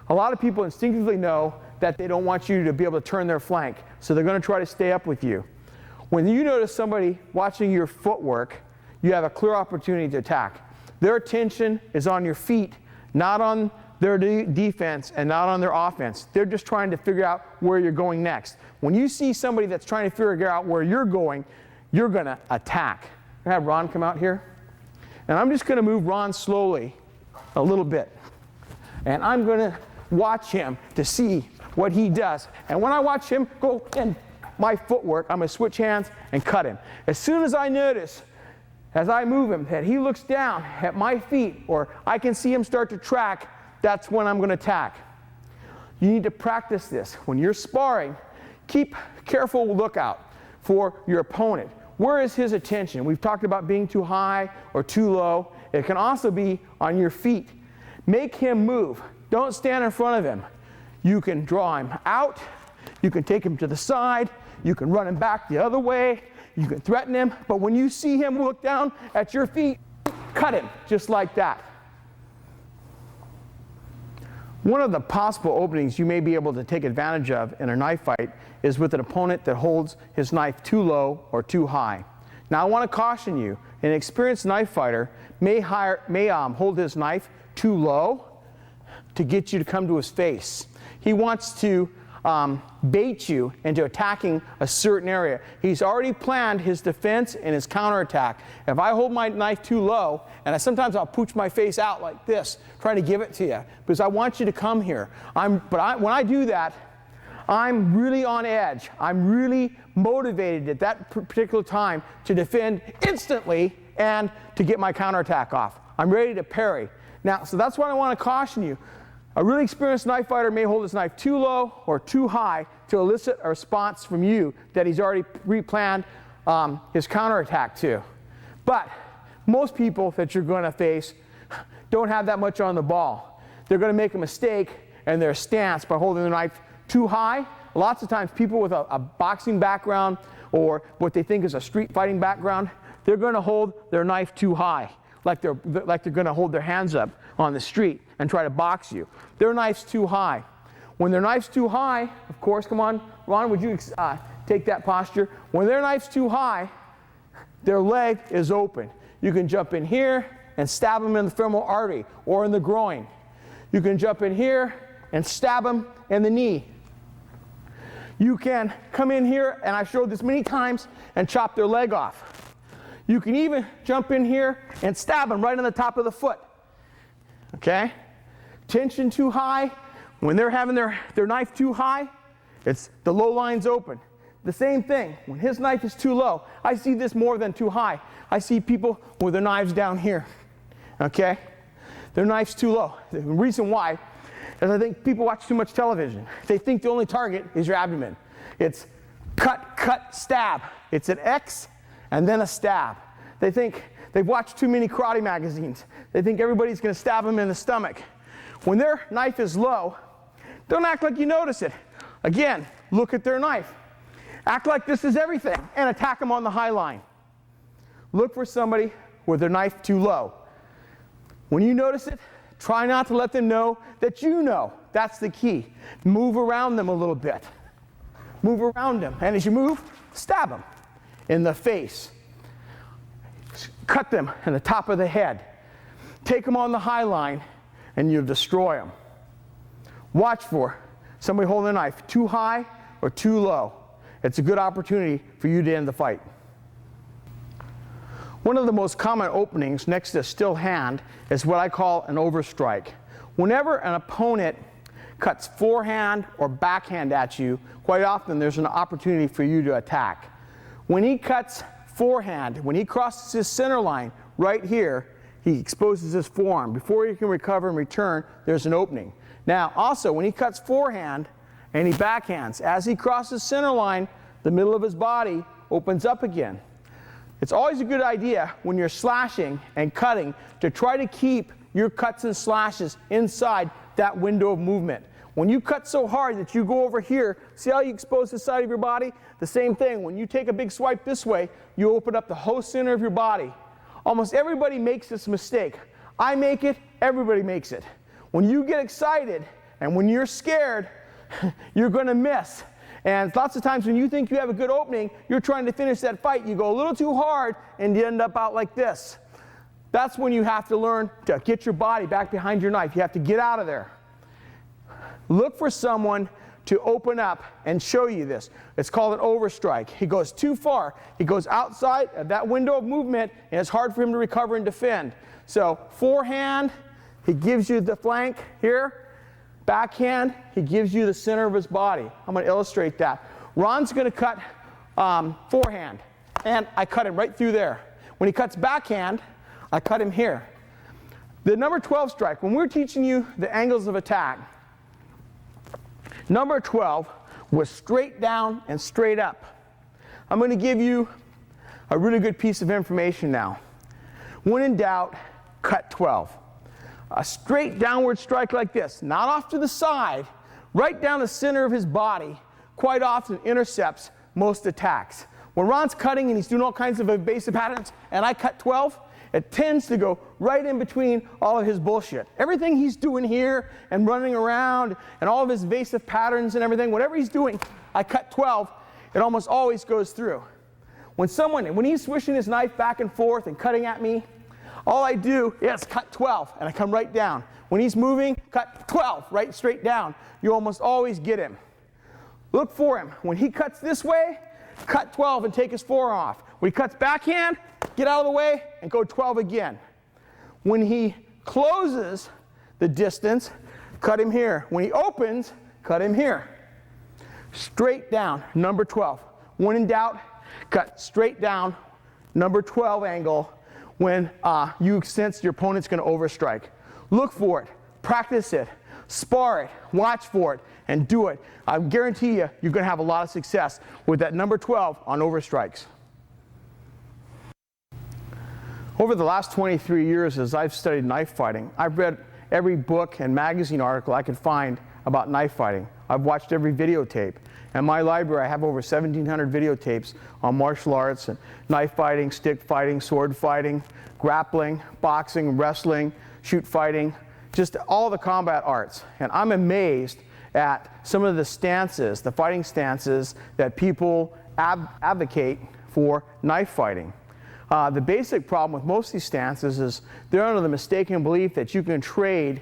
A lot of people instinctively know that they don't want you to be able to turn their flank, so they're going to try to stay up with you. When you notice somebody watching your footwork, you have a clear opportunity to attack. Their attention is on your feet, not on their defense and not on their offense. They're just trying to figure out where you're going next. When you see somebody that's trying to figure out where you're going to attack. I have Ron come out here. And I'm just going to move Ron slowly a little bit. And I'm going to watch him to see what he does. And when I watch him go in my footwork, I'm going to switch hands and cut him. As soon as I notice, as I move him, that he looks down at my feet, or I can see him start to track, that's when I'm going to attack. You need to practice this. When you're sparring, keep careful lookout for your opponent. Where is his attention? We've talked about being too high or too low. It can also be on your feet. Make him move. Don't stand in front of him. You can draw him out. You can take him to the side. You can run him back the other way. You can threaten him. But when you see him look down at your feet, cut him just like that. One of the possible openings you may be able to take advantage of in a knife fight is with an opponent that holds his knife too low or too high. Now I want to caution you, an experienced knife fighter may hold his knife too low to get you to come to his face. He wants to bait you into attacking a certain area. He's already planned his defense and his counterattack. If I hold my knife too low, and sometimes I'll pooch my face out like this, trying to give it to you, because I want you to come here. When I do that, I'm really on edge. I'm really motivated at that particular time to defend instantly and to get my counterattack off. I'm ready to parry. Now, so that's why I want to caution you. A really experienced knife fighter may hold his knife too low or too high to elicit a response from you that he's already pre-planned his counterattack to. But most people that you're going to face don't have that much on the ball. They're going to make a mistake in their stance by holding the knife too high. Lots of times people with a boxing background or what they think is a street fighting background, they're going to hold their knife too high, like they're going to hold their hands up on the street and try to box you. Their knife's too high. When their knife's too high, of course, come on, Ron, would you take that posture? When their knife's too high, their leg is open. You can jump in here and stab them in the femoral artery or in the groin. You can jump in here and stab them in the knee. You can come in here, and I've showed this many times, and chop their leg off. You can even jump in here and stab them right on the top of the foot. Okay? Tension too high. When they're having their knife too high, it's the low line's open. The same thing, when his knife is too low, I see this more than too high. I see people with their knives down here. Okay? Their knife's too low. The reason why is I think people watch too much television. They think the only target is your abdomen. It's cut, cut, stab. It's an X and then a stab. They think they've watched too many karate magazines. They think everybody's going to stab them in the stomach. When their knife is low, don't act like you notice it. Again, look at their knife. Act like this is everything and attack them on the high line. Look for somebody with their knife too low. When you notice it, try not to let them know that you know. That's the key. Move around them a little bit. Move around them. And as you move, stab them in the face. Cut them in the top of the head. Take them on the high line, and you'll destroy them. Watch for somebody holding a knife too high or too low. It's a good opportunity for you to end the fight. One of the most common openings next to a still hand is what I call an overstrike. Whenever an opponent cuts forehand or backhand at you, quite often there's an opportunity for you to attack. When he cuts forehand, when he crosses his center line right here, he exposes his forearm. Before he can recover and return, there's an opening. Now, also, when he cuts forehand and he backhands, as he crosses center line, the middle of his body opens up again. It's always a good idea when you're slashing and cutting to try to keep your cuts and slashes inside that window of movement. When you cut so hard that you go over here, see how you expose the side of your body? The same thing. When you take a big swipe this way, you open up the whole center of your body. Almost everybody makes this mistake. I make it, everybody makes it. When you get excited and when you're scared, you're going to miss. And lots of times when you think you have a good opening, you're trying to finish that fight. You go a little too hard and you end up out like this. That's when you have to learn to get your body back behind your knife. You have to get out of there. Look for someone to open up and show you this. It's called an overstrike. He goes too far. He goes outside of that window of movement, and it's hard for him to recover and defend. So forehand, he gives you the flank here. Backhand, he gives you the center of his body. I'm going to illustrate that. Ron's going to cut forehand, and I cut him right through there. When he cuts backhand, I cut him here. The number 12 strike, when we're teaching you the angles of attack, number 12 was straight down and straight up. I'm going to give you a really good piece of information now. When in doubt, cut 12. A straight downward strike like this, not off to the side, right down the center of his body, quite often intercepts most attacks. When Ron's cutting and he's doing all kinds of evasive patterns, and I cut 12, it tends to go right in between all of his bullshit. Everything he's doing here and running around and all of his evasive patterns and everything, whatever he's doing, I cut 12, it almost always goes through. When he's swishing his knife back and forth and cutting at me, all I do is cut 12, and I come right down. When he's moving, cut 12, right straight down. You almost always get him. Look for him. When he cuts this way, cut 12 and take his forearm off. When he cuts backhand, get out of the way and go 12 again. When he closes the distance, cut him here. When he opens, cut him here. Straight down, number 12. When in doubt, cut straight down, number 12 angle, when you sense your opponent's going to overstrike. Look for it, practice it, spar it, watch for it, and do it. I guarantee you, you're going to have a lot of success with that number 12 on overstrikes. Over the last 23 years, as I've studied knife fighting, I've read every book and magazine article I could find about knife fighting. I've watched every videotape. In my library, I have over 1,700 videotapes on martial arts and knife fighting, stick fighting, sword fighting, grappling, boxing, wrestling, shoot fighting, just all the combat arts. And I'm amazed at some of the stances, the fighting stances that people advocate for knife fighting. The basic problem with most of these stances is they're under the mistaken belief that you can trade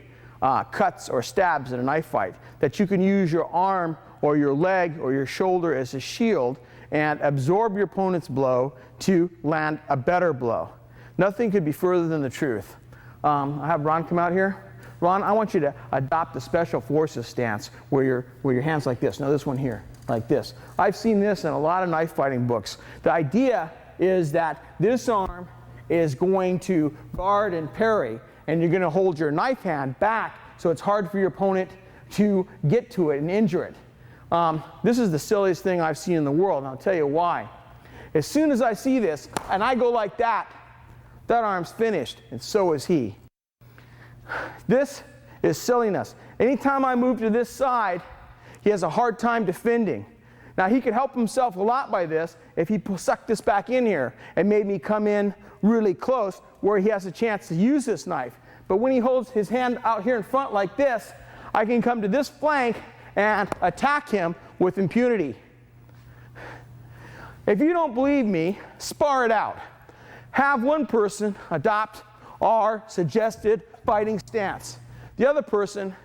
cuts or stabs in a knife fight, that you can use your arm or your leg or your shoulder as a shield and absorb your opponent's blow to land a better blow. Nothing could be further than the truth. I have Ron come out here. Ron, I want you to adopt the special forces stance where your hand's like this. No, this one here, like this. I've seen this in a lot of knife fighting books. The idea is that this arm is going to guard and parry, and you're going to hold your knife hand back so it's hard for your opponent to get to it and injure it. This is the silliest thing I've seen in the world, and I'll tell you why. As soon as I see this, and I go like that, that arm's finished, and so is he. This is silliness. Anytime I move to this side, he has a hard time defending. Now, he could help himself a lot by this if he sucked this back in here and made me come in really close where he has a chance to use this knife. But when he holds his hand out here in front like this, I can come to this flank and attack him with impunity. If you don't believe me, spar it out. Have one person adopt our suggested fighting stance. The other person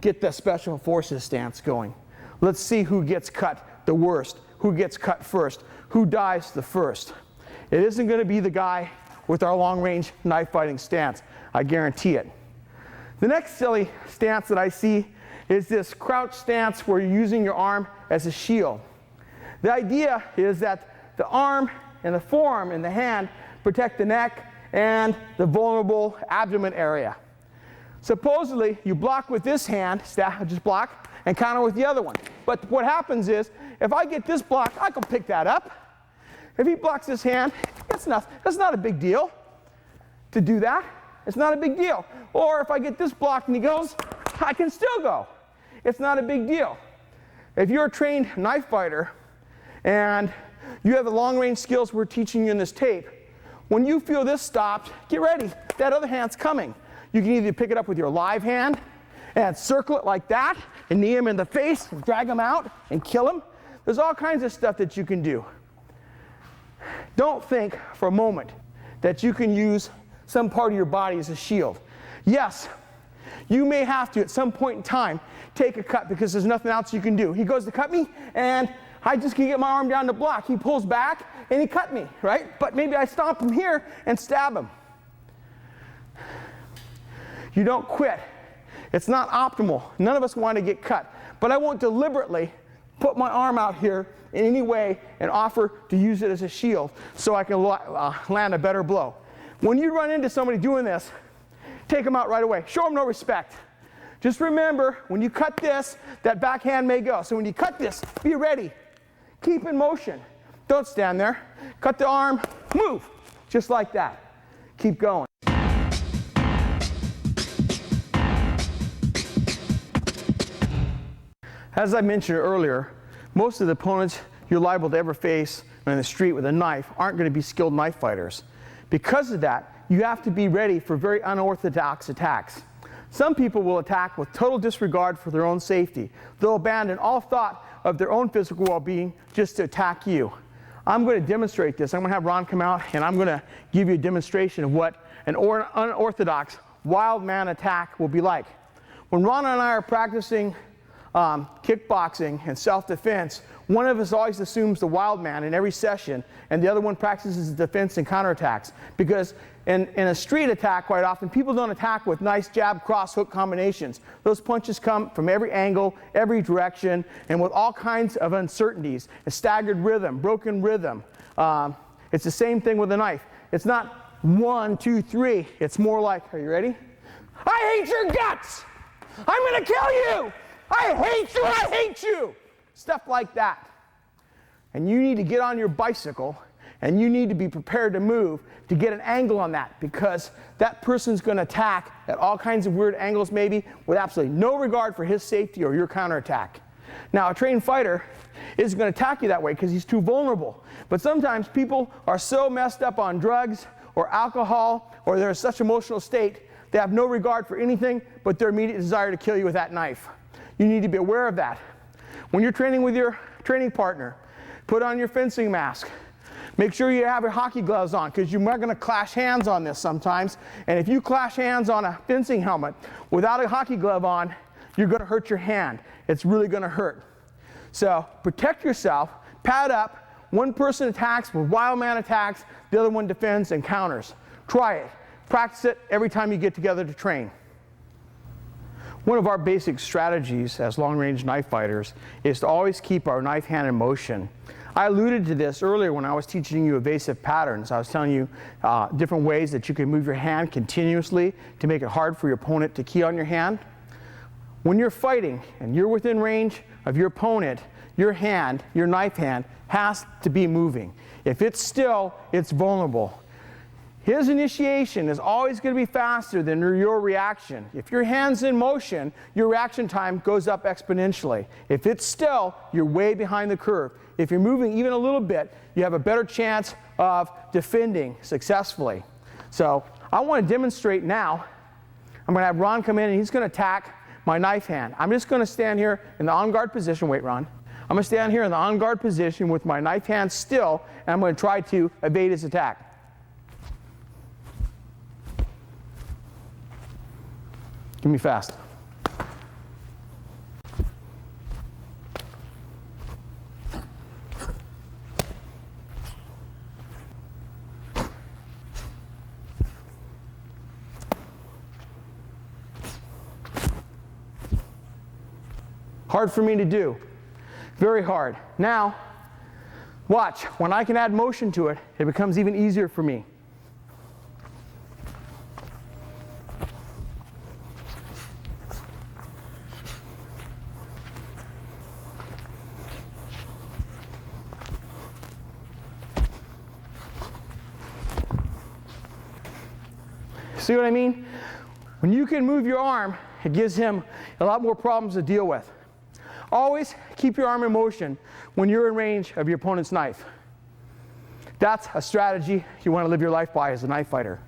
get the special forces stance going. Let's see who gets cut the worst, who gets cut first, who dies the first. It isn't going to be the guy with our long-range knife fighting stance. I guarantee it. The next silly stance that I see is this crouch stance where you're using your arm as a shield. The idea is that the arm and the forearm and the hand protect the neck and the vulnerable abdomen area. Supposedly, you block with this hand, just block, and counter with the other one. But what happens is, if I get this block, I can pick that up. If he blocks his hand, that's not a big deal to do that. It's not a big deal. Or if I get this blocked and he goes, I can still go. It's not a big deal. If you're a trained knife fighter and you have the long-range skills we're teaching you in this tape, when you feel this stopped, get ready. That other hand's coming. You can either pick it up with your live hand and circle it like that and knee him in the face and drag him out and kill him. There's all kinds of stuff that you can do. Don't think for a moment that you can use some part of your body as a shield. Yes, you may have to at some point in time take a cut because there's nothing else you can do. He goes to cut me and I just can get my arm down to block. He pulls back and he cut me, right? But maybe I stomp him here and stab him. You don't quit. It's not optimal. None of us want to get cut. But I won't deliberately put my arm out here in any way and offer to use it as a shield so I can land a better blow. When you run into somebody doing this, take them out right away. Show them no respect. Just remember, when you cut this, that backhand may go. So when you cut this, be ready. Keep in motion. Don't stand there. Cut the arm, move. Just like that. Keep going. As I mentioned earlier, most of the opponents you're liable to ever face in the street with a knife aren't going to be skilled knife fighters. Because of that, you have to be ready for very unorthodox attacks. Some people will attack with total disregard for their own safety. They'll abandon all thought of their own physical well-being just to attack you. I'm going to demonstrate this. I'm going to have Ron come out and I'm going to give you a demonstration of what an unorthodox wild man attack will be like. When Ron and I are practicing kickboxing and self-defense, one of us always assumes the wild man in every session, and the other one practices defense and counterattacks. Because in a street attack, quite often, people don't attack with nice jab, cross, hook combinations. Those punches come from every angle, every direction, and with all kinds of uncertainties, a staggered rhythm, broken rhythm. It's the same thing with a knife. It's not 1, 2, 3. It's more like, are you ready? I hate your guts! I'm going to kill you! I hate you, I hate you! Stuff like that. And you need to get on your bicycle and you need to be prepared to move to get an angle on that, because that person's going to attack at all kinds of weird angles maybe with absolutely no regard for his safety or your counterattack. Now, a trained fighter isn't going to attack you that way because he's too vulnerable. But sometimes people are so messed up on drugs or alcohol, or they're in such emotional state, they have no regard for anything but their immediate desire to kill you with that knife. You need to be aware of that. When you're training with your training partner, put on your fencing mask. Make sure you have your hockey gloves on, because you're going to clash hands on this sometimes. And if you clash hands on a fencing helmet without a hockey glove on, you're going to hurt your hand. It's really going to hurt. So protect yourself, pad up. One person attacks with wild man attacks, the other one defends and counters. Try it. Practice it every time you get together to train. One of our basic strategies as long-range knife fighters is to always keep our knife hand in motion. I alluded to this earlier when I was teaching you evasive patterns. I was telling you different ways that you can move your hand continuously to make it hard for your opponent to key on your hand. When you're fighting and you're within range of your opponent, your hand, your knife hand, has to be moving. If it's still, it's vulnerable. His initiation is always going to be faster than your reaction. If your hand's in motion, your reaction time goes up exponentially. If it's still, you're way behind the curve. If you're moving even a little bit, you have a better chance of defending successfully. So I want to demonstrate now. I'm going to have Ron come in and he's going to attack my knife hand. I'm just going to stand here in the on guard position. Wait, Ron. I'm going to stand here in the on guard position with my knife hand still, and I'm going to try to evade his attack. Give me fast. Hard for me to do. Very hard. Now, watch. When I can add motion to it, it becomes even easier for me. See what I mean? When you can move your arm, it gives him a lot more problems to deal with. Always keep your arm in motion when you're in range of your opponent's knife. That's a strategy you want to live your life by as a knife fighter.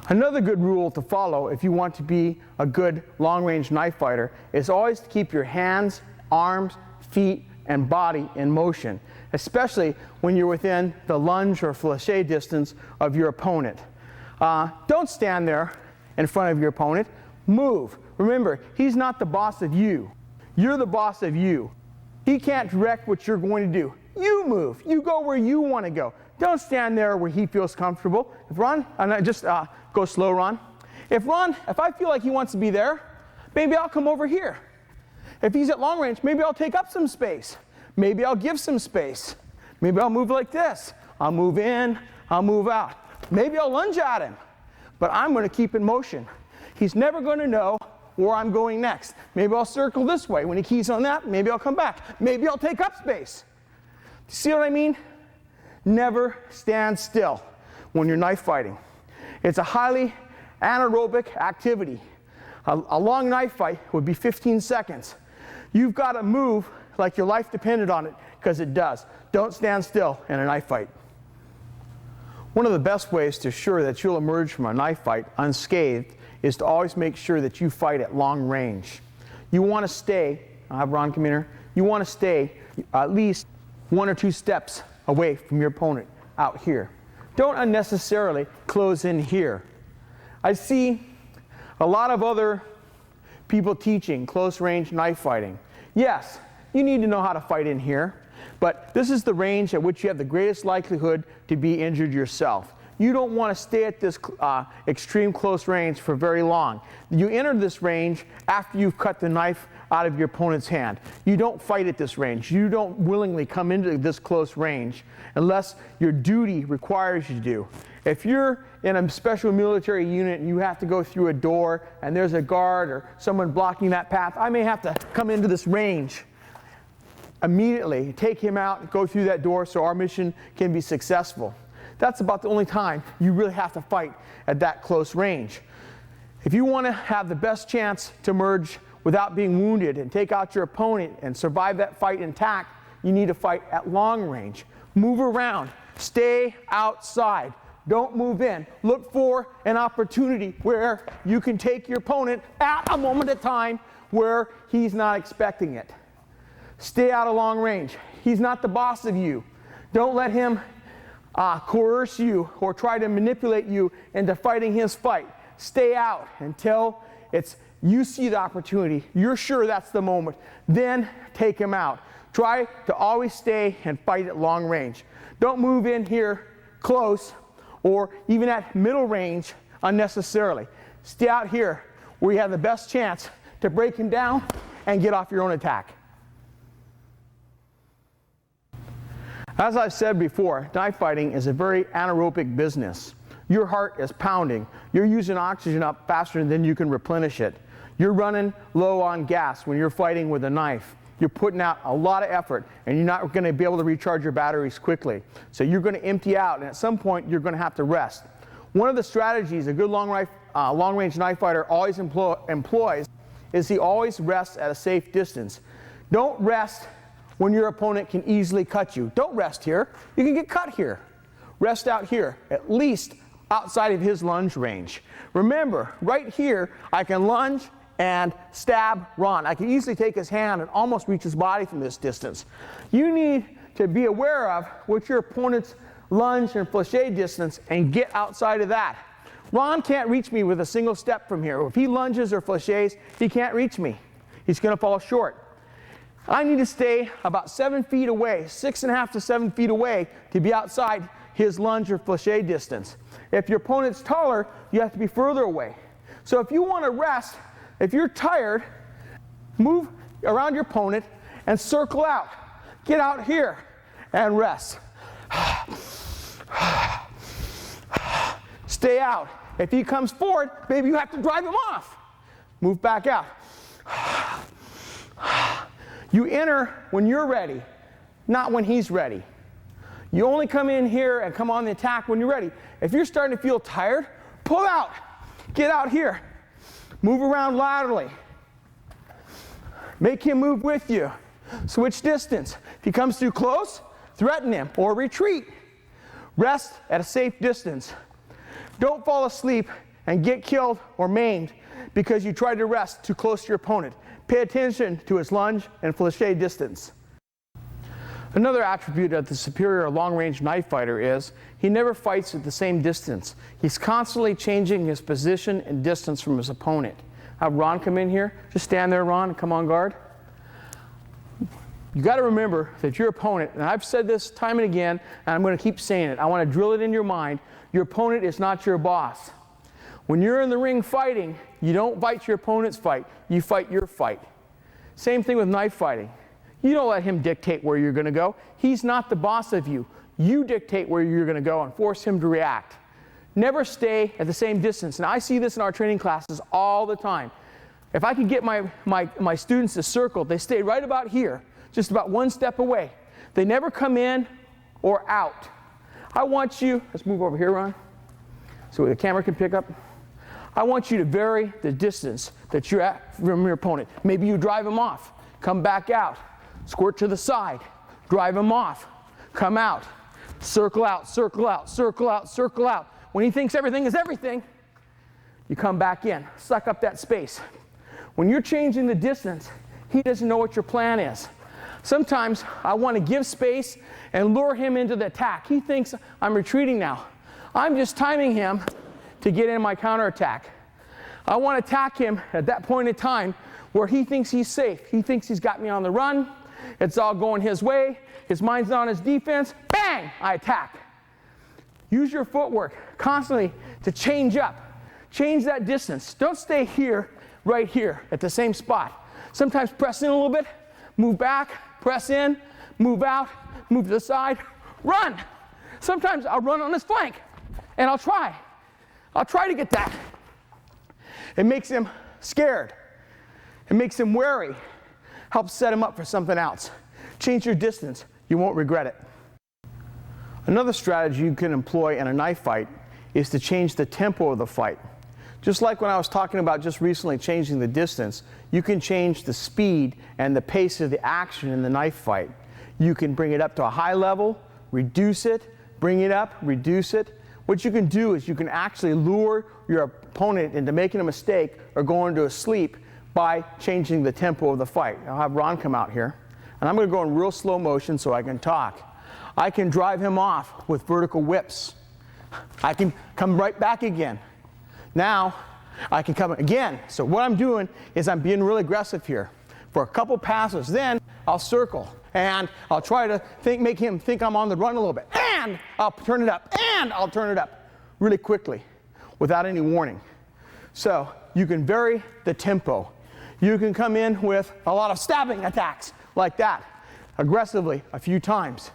Another good rule to follow if you want to be a good long-range knife fighter is always to keep your hands, arms, feet, and body in motion, especially when you're within the lunge or flèche distance of your opponent. Don't stand there in front of your opponent. Move. Remember, he's not the boss of you. You're the boss of you. He can't direct what you're going to do. You move. You go where you want to go. Don't stand there where he feels comfortable. If Ron, go slow, Ron. If I feel like he wants to be there, maybe I'll come over here. If he's at long range, maybe I'll take up some space. Maybe I'll give some space. Maybe I'll move like this. I'll move in, I'll move out. Maybe I'll lunge at him, but I'm going to keep in motion. He's never going to know where I'm going next. Maybe I'll circle this way. When he keys on that, maybe I'll come back. Maybe I'll take up space. See what I mean? Never stand still when you're knife fighting. It's a highly anaerobic activity. A long knife fight would be 15 seconds. You've got to move like your life depended on it, because it does. Don't stand still in a knife fight. One of the best ways to assure that you'll emerge from a knife fight unscathed is to always make sure that you fight at long range. You want to stay, I'll have Ron come in here, you want to stay at least 1 or 2 steps away from your opponent out here. Don't unnecessarily close in here. I see a lot of other people teaching close range knife fighting. Yes, you need to know how to fight in here, but this is the range at which you have the greatest likelihood to be injured yourself. You don't want to stay at this extreme close range for very long. You enter this range after you've cut the knife out of your opponent's hand. You don't fight at this range. You don't willingly come into this close range unless your duty requires you to. If you're in a special military unit and you have to go through a door and there's a guard or someone blocking that path, I may have to come into this range immediately, take him out, and go through that door so our mission can be successful. That's about the only time you really have to fight at that close range. If you want to have the best chance to emerge without being wounded and take out your opponent and survive that fight intact, you need to fight at long range. Move around. Stay outside. Don't move in. Look for an opportunity where you can take your opponent at a moment of time where he's not expecting it. Stay out of long range. He's not the boss of you. Don't let him coerce you or try to manipulate you into fighting his fight. Stay out until you see the opportunity. You're sure that's the moment. Then take him out. Try to always stay and fight at long range. Don't move in here close or even at middle range unnecessarily. Stay out here where you have the best chance to break him down and get off your own attack. As I've said before, knife fighting is a very anaerobic business. Your heart is pounding. You're using oxygen up faster than you can replenish it. You're running low on gas when you're fighting with a knife. You're putting out a lot of effort, and you're not going to be able to recharge your batteries quickly. So you're going to empty out, and at some point, you're going to have to rest. One of the strategies a good long-range knife fighter always employs is he always rests at a safe distance. Don't rest when your opponent can easily cut you. Don't rest here. You can get cut here. Rest out here, at least outside of his lunge range. Remember, right here, I can lunge and stab Ron. I can easily take his hand and almost reach his body from this distance. You need to be aware of what your opponent's lunge and flèche distance and get outside of that. Ron can't reach me with a single step from here. If he lunges or flèches, he can't reach me. He's going to fall short. I need to stay about 7 feet away, 6.5 to 7 feet away to be outside his lunge or flèche distance. If your opponent's taller, you have to be further away. So if you want to rest, if you're tired, move around your opponent and circle out. Get out here and rest. Stay out. If he comes forward, maybe you have to drive him off. Move back out. You enter when you're ready, not when he's ready. You only come in here and come on the attack when you're ready. If you're starting to feel tired, pull out. Get out here. Move around laterally. Make him move with you. Switch distance. If he comes too close, threaten him or retreat. Rest at a safe distance. Don't fall asleep and get killed or maimed because you tried to rest too close to your opponent. Pay attention to his lunge and flèche distance. Another attribute of the superior long-range knife fighter is he never fights at the same distance. He's constantly changing his position and distance from his opponent. Have Ron come in here. Just stand there, Ron, and come on guard. You got to remember that your opponent, and I've said this time and again, and I'm going to keep saying it. I want to drill it in your mind. Your opponent is not your boss. When you're in the ring fighting, you don't fight your opponent's fight. You fight your fight. Same thing with knife fighting. You don't let him dictate where you're going to go. He's not the boss of you. You dictate where you're going to go and force him to react. Never stay at the same distance. And I see this in our training classes all the time. If I could get my students to circle, they stay right about here, just about one step away. They never come in or out. I want you, let's move over here, Ron, so the camera can pick up. I want you to vary the distance that you're at from your opponent. Maybe you drive him off, come back out, squirt to the side, drive him off, come out, circle out, circle out, circle out, circle out. When he thinks everything is everything, you come back in, suck up that space. When you're changing the distance, he doesn't know what your plan is. Sometimes I want to give space and lure him into the attack. He thinks I'm retreating now. I'm just timing him to get in my counterattack. I want to attack him at that point in time where he thinks he's safe. He thinks he's got me on the run. It's all going his way. His mind's not on his defense. Bang! I attack. Use your footwork constantly to change up. Change that distance. Don't stay here, right here, at the same spot. Sometimes press in a little bit, move back, press in, move out, move to the side, run. Sometimes I'll run on his flank, and I'll try to get that. It makes him scared. It makes him wary. Helps set him up for something else. Change your distance. You won't regret it. Another strategy you can employ in a knife fight is to change the tempo of the fight. Just like when I was talking about just recently changing the distance, you can change the speed and the pace of the action in the knife fight. You can bring it up to a high level, reduce it, bring it up, reduce it. What you can do is you can actually lure your opponent into making a mistake or going to a sleep by changing the tempo of the fight. I'll have Ron come out here, and I'm going to go in real slow motion so I can talk. I can drive him off with vertical whips. I can come right back again. Now, I can come again. So what I'm doing is I'm being really aggressive here for a couple passes. Then I'll circle, and I'll try to make him think I'm on the run a little bit. And I'll turn it up, and I'll turn it up really quickly without any warning. So you can vary the tempo. You can come in with a lot of stabbing attacks like that, aggressively a few times.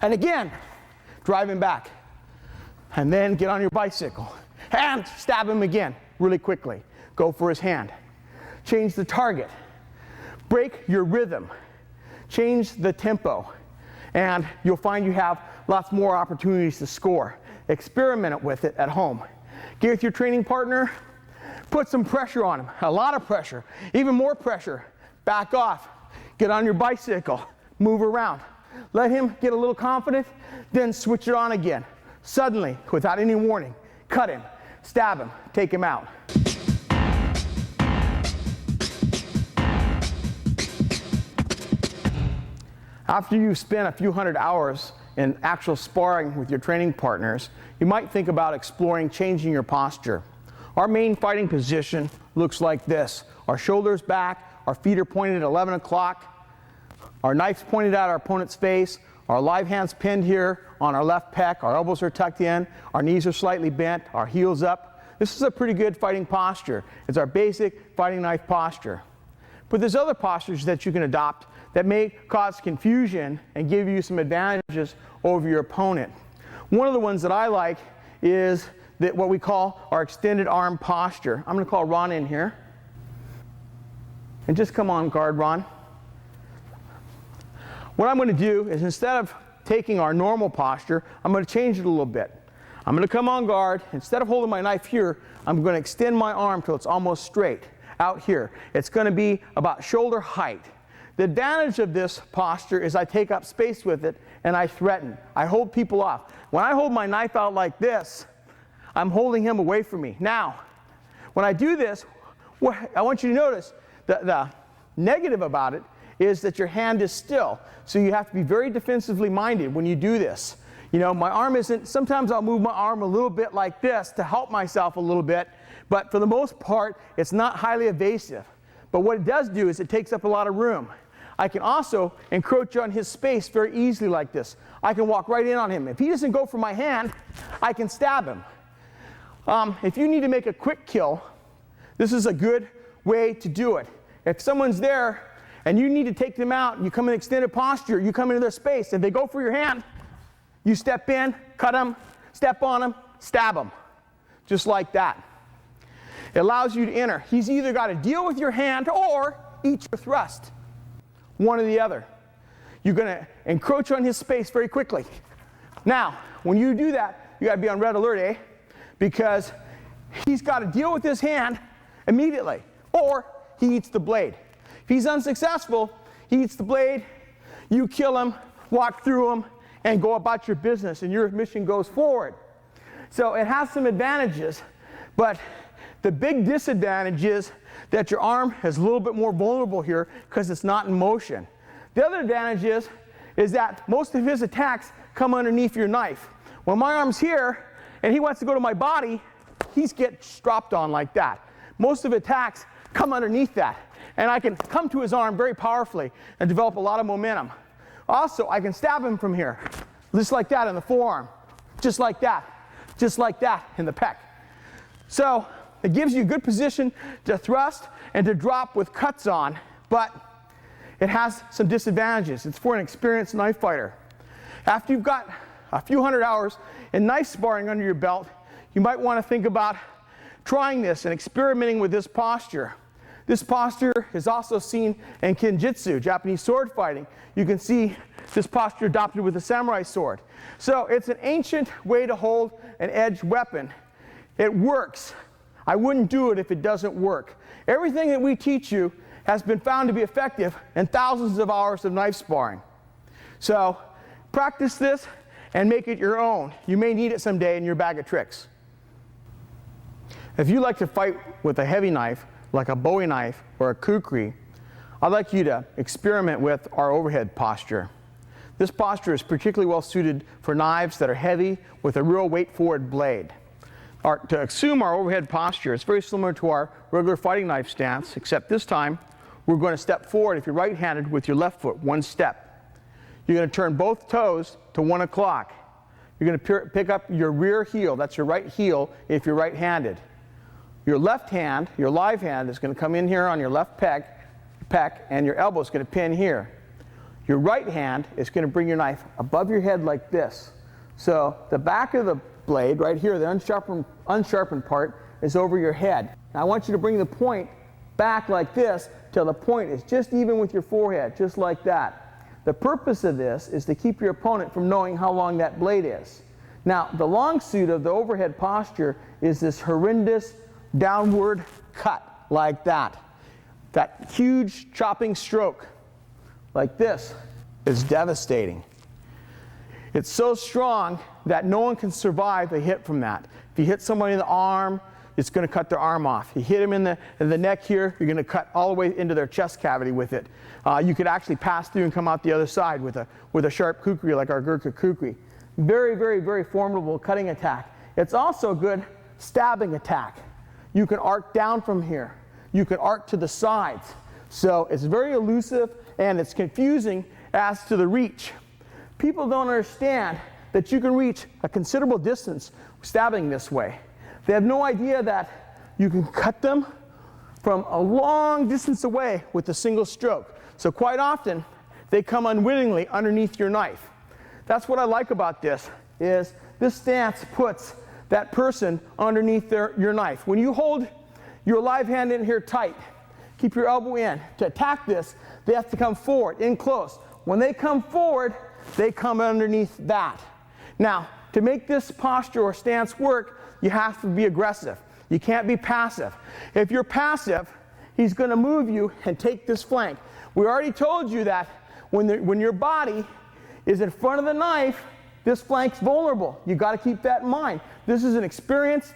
And again, drive him back. And then get on your bicycle and stab him again really quickly. Go for his hand. Change the target. Break your rhythm. Change the tempo. And you'll find you have lots more opportunities to score. Experiment with it at home. Get with your training partner. Put some pressure on him. A lot of pressure. Even more pressure. Back off. Get on your bicycle. Move around. Let him get a little confident. Then switch it on again. Suddenly, without any warning, cut him, stab him, take him out. After you've spent a few hundred hours in actual sparring with your training partners, you might think about exploring changing your posture. Our main fighting position looks like this. Our shoulders back, our feet are pointed at 11 o'clock, our knife's pointed at our opponent's face, our live hand's pinned here on our left pec, our elbows are tucked in, our knees are slightly bent, our heels up. This is a pretty good fighting posture. It's our basic fighting knife posture. But there's other postures that you can adopt that may cause confusion and give you some advantages over your opponent. One of the ones that I like is what we call our extended arm posture. I'm going to call Ron in here. And just come on guard, Ron. What I'm going to do is instead of taking our normal posture, I'm going to change it a little bit. I'm going to come on guard. Instead of holding my knife here, I'm going to extend my arm till it's almost straight out here. It's going to be about shoulder height. The advantage of this posture is I take up space with it and I threaten. I hold people off. When I hold my knife out like this, I'm holding him away from me. Now, when I do this, I want you to notice the negative about it is that your hand is still. So you have to be very defensively minded when you do this. You know, my arm isn't, sometimes I'll move my arm a little bit like this to help myself a little bit, but for the most part, it's not highly evasive. But what it does do is it takes up a lot of room. I can also encroach on his space very easily like this. I can walk right in on him. If he doesn't go for my hand, I can stab him. If you need to make a quick kill, this is a good way to do it. If someone's there and you need to take them out, you come in extended posture, you come into their space, and they go for your hand, you step in, cut them, step on them, stab them, just like that. It allows you to enter. He's either got to deal with your hand or eat your thrust, one or the other. You're going to encroach on his space very quickly. Now, when you do that, you got to be on red alert, eh? Because he's got to deal with his hand immediately, or he eats the blade. If he's unsuccessful, he eats the blade, you kill him, walk through him, and go about your business, and your mission goes forward. So it has some advantages, but the big disadvantage is that your arm is a little bit more vulnerable here because it's not in motion. The other advantage is that most of his attacks come underneath your knife. When my arm's here and he wants to go to my body, he gets dropped on like that. Most of attacks come underneath that, and I can come to his arm very powerfully and develop a lot of momentum. Also, I can stab him from here, just like that in the forearm, just like that in the pec. So it gives you a good position to thrust and to drop with cuts on, but it has some disadvantages. It's for an experienced knife fighter. After you've got a few hundred hours in knife sparring under your belt, you might want to think about trying this and experimenting with this posture. This posture is also seen in Kenjutsu, Japanese sword fighting. You can see this posture adopted with a samurai sword. So it's an ancient way to hold an edged weapon. It works. I wouldn't do it if it doesn't work. Everything that we teach you has been found to be effective in thousands of hours of knife sparring. So practice this and make it your own. You may need it someday in your bag of tricks. If you like to fight with a heavy knife, like a Bowie knife or a kukri, I'd like you to experiment with our overhead posture. This posture is particularly well suited for knives that are heavy with a real weight forward blade. To assume our overhead posture, it's very similar to our regular fighting knife stance, except this time we're going to step forward if you're right-handed with your left foot, one step. You're going to turn both toes to 1 o'clock. You're going to pick up your rear heel, that's your right heel if you're right-handed. Your left hand, your live hand, is going to come in here on your left pec, and your elbow is going to pin here. Your right hand is going to bring your knife above your head like this. So the back of the blade, right here, the unsharpened part, is over your head. Now I want you to bring the point back like this till the point is just even with your forehead, just like that. The purpose of this is to keep your opponent from knowing how long that blade is. Now, the long suit of the overhead posture is this horrendous downward cut like that. That huge chopping stroke like this is devastating. It's so strong that no one can survive a hit from that. If you hit somebody in the arm, it's going to cut their arm off. You hit them in the neck here, you're going to cut all the way into their chest cavity with it. You could actually pass through and come out the other side with a sharp kukri like our Gurkha kukri. Very, very, very formidable cutting attack. It's also a good stabbing attack. You can arc down from here. You can arc to the sides. So it's very elusive and it's confusing as to the reach. People don't understand that you can reach a considerable distance stabbing this way. They have no idea that you can cut them from a long distance away with a single stroke. So quite often, they come unwittingly underneath your knife. That's what I like about this, is this stance puts that person underneath your knife. When you hold your live hand in here tight, keep your elbow in. To attack this, they have to come forward, in close. When they come forward, they come underneath that. Now, to make this posture or stance work, you have to be aggressive. You can't be passive. If you're passive, he's going to move you and take this flank. We already told you that when your body is in front of the knife, this flank's vulnerable. You've got to keep that in mind. This is an experienced,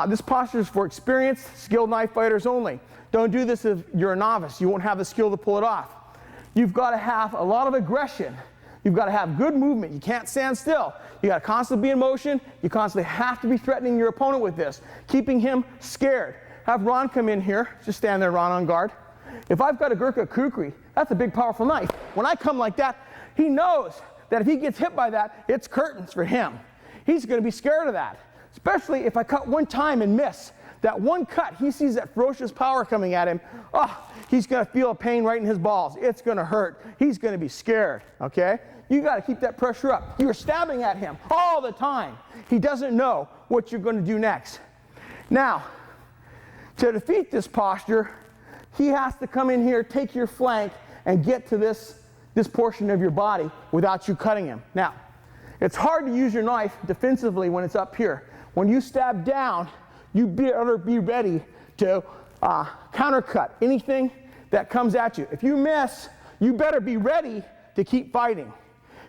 this posture is for experienced, skilled knife fighters only. Don't do this if you're a novice. You won't have the skill to pull it off. You've got to have a lot of aggression. You've got to have good movement. You can't stand still. You got to constantly be in motion. You constantly have to be threatening your opponent with this, keeping him scared. Have Ron come in here. Just stand there, Ron, on guard. If I've got a Gurkha kukri, that's a big, powerful knife. When I come like that, he knows that if he gets hit by that, it's curtains for him. He's going to be scared of that, especially if I cut one time and miss. That one cut, he sees that ferocious power coming at him. Oh, he's going to feel a pain right in his balls. It's going to hurt. He's going to be scared, okay? You got to keep that pressure up. You're stabbing at him all the time. He doesn't know what you're going to do next. Now, to defeat this posture, he has to come in here, take your flank, and get to this portion of your body without you cutting him. Now, it's hard to use your knife defensively when it's up here. When you stab down, you better be ready to countercut anything that comes at you. If you miss, you better be ready to keep fighting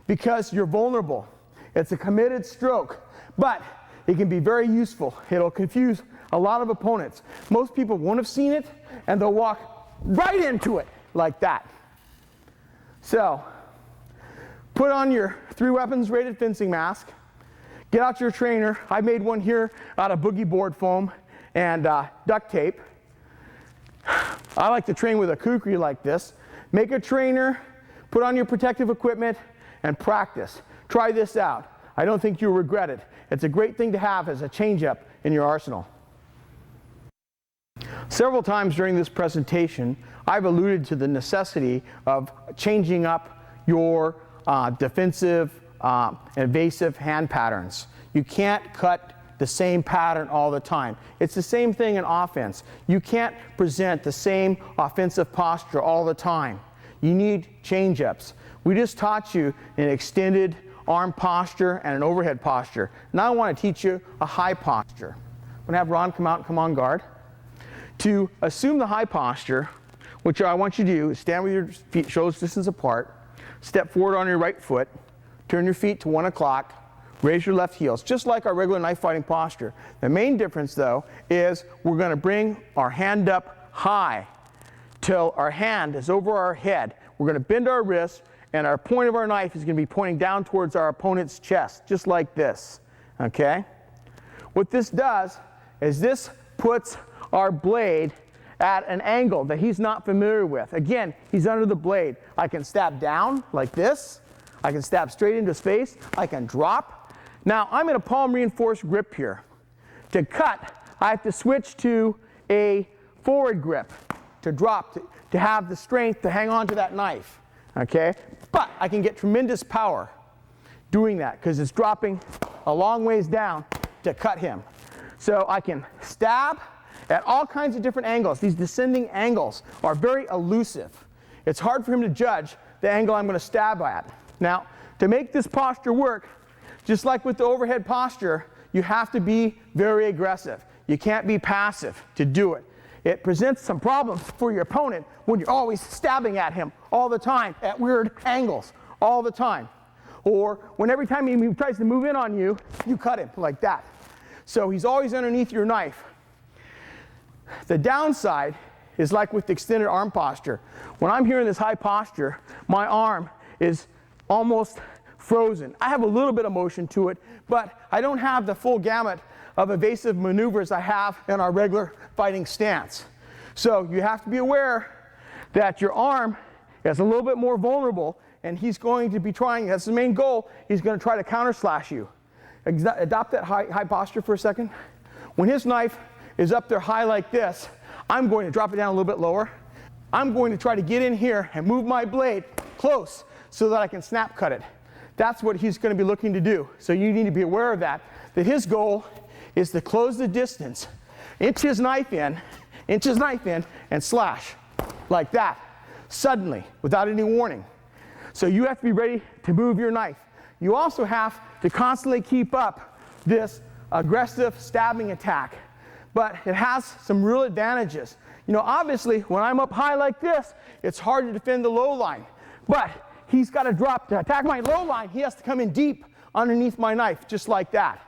because you're vulnerable. It's a committed stroke, but it can be very useful. It'll confuse a lot of opponents. Most people won't have seen it, and they'll walk right into it like that. So, put on your 3 weapons rated fencing mask. Get out your trainer. I made one here out of boogie board foam and duct tape. I like to train with a kukri like this. Make a trainer, put on your protective equipment, and practice. Try this out. I don't think you'll regret it. It's a great thing to have as a change-up in your arsenal. Several times during this presentation, I've alluded to the necessity of changing up your defensive evasive hand patterns. You can't cut the same pattern all the time. It's the same thing in offense. You can't present the same offensive posture all the time. You need change-ups. We just taught you an extended arm posture and an overhead posture. Now I want to teach you a high posture. I'm going to have Ron come out and come on guard. To assume the high posture, what I want you to do is stand with your feet shoulders distance apart, step forward on your right foot, turn your feet to 1 o'clock, raise your left heels, just like our regular knife fighting posture. The main difference, though, is we're going to bring our hand up high till our hand is over our head. We're going to bend our wrist, and our point of our knife is going to be pointing down towards our opponent's chest, just like this, okay? What this does is this puts our blade at an angle that he's not familiar with. Again, he's under the blade. I can stab down like this. I can stab straight into his face. I can drop. Now, I'm in a palm reinforced grip here. To cut, I have to switch to a forward grip to drop, to have the strength to hang on to that knife, okay? But I can get tremendous power doing that because it's dropping a long ways down to cut him. So I can stab at all kinds of different angles. These descending angles are very elusive. It's hard for him to judge the angle I'm going to stab at. Now, to make this posture work, just like with the overhead posture, you have to be very aggressive. You can't be passive to do it. It presents some problems for your opponent when you're always stabbing at him all the time at weird angles all the time. Or when every time he tries to move in on you, you cut him like that. So he's always underneath your knife. The downside is like with the extended arm posture. When I'm here in this high posture, my arm is almost frozen. I have a little bit of motion to it, but I don't have the full gamut of evasive maneuvers I have in our regular fighting stance. So you have to be aware that your arm is a little bit more vulnerable, and he's going to be trying, that's the main goal, he's going to try to counter slash you. Adopt that high posture for a second. When his knife is up there high like this, I'm going to drop it down a little bit lower. I'm going to try to get in here and move my blade close so that I can snap cut it. That's what he's going to be looking to do. So you need to be aware of that his goal is to close the distance, inch his knife in, and slash like that, suddenly, without any warning. So you have to be ready to move your knife. You also have to constantly keep up this aggressive stabbing attack. But it has some real advantages. You know, obviously, when I'm up high like this, it's hard to defend the low line. But he's got to drop to attack my low line. He has to come in deep underneath my knife, just like that.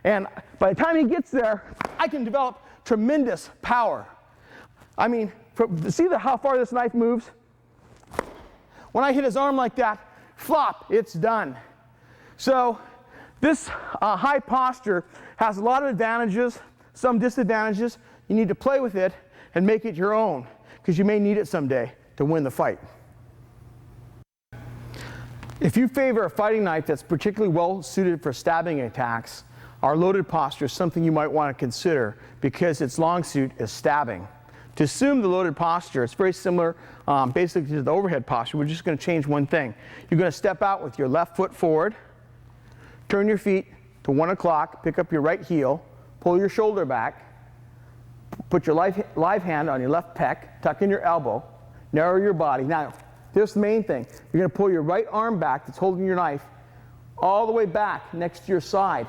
And by the time he gets there, I can develop tremendous power. I mean, see how far this knife moves? When I hit his arm like that, flop, it's done. So this high posture has a lot of advantages, some disadvantages. You need to play with it and make it your own, because you may need it someday to win the fight. If you favor a fighting knife that's particularly well suited for stabbing attacks, our loaded posture is something you might want to consider because its long suit is stabbing. To assume the loaded posture, it's very similar basically to the overhead posture. We're just going to change one thing. You're going to step out with your left foot forward, turn your feet to 1 o'clock, pick up your right heel, pull your shoulder back, put your live hand on your left pec, tuck in your elbow, narrow your body. Now, here's the main thing. You're going to pull your right arm back that's holding your knife all the way back next to your side,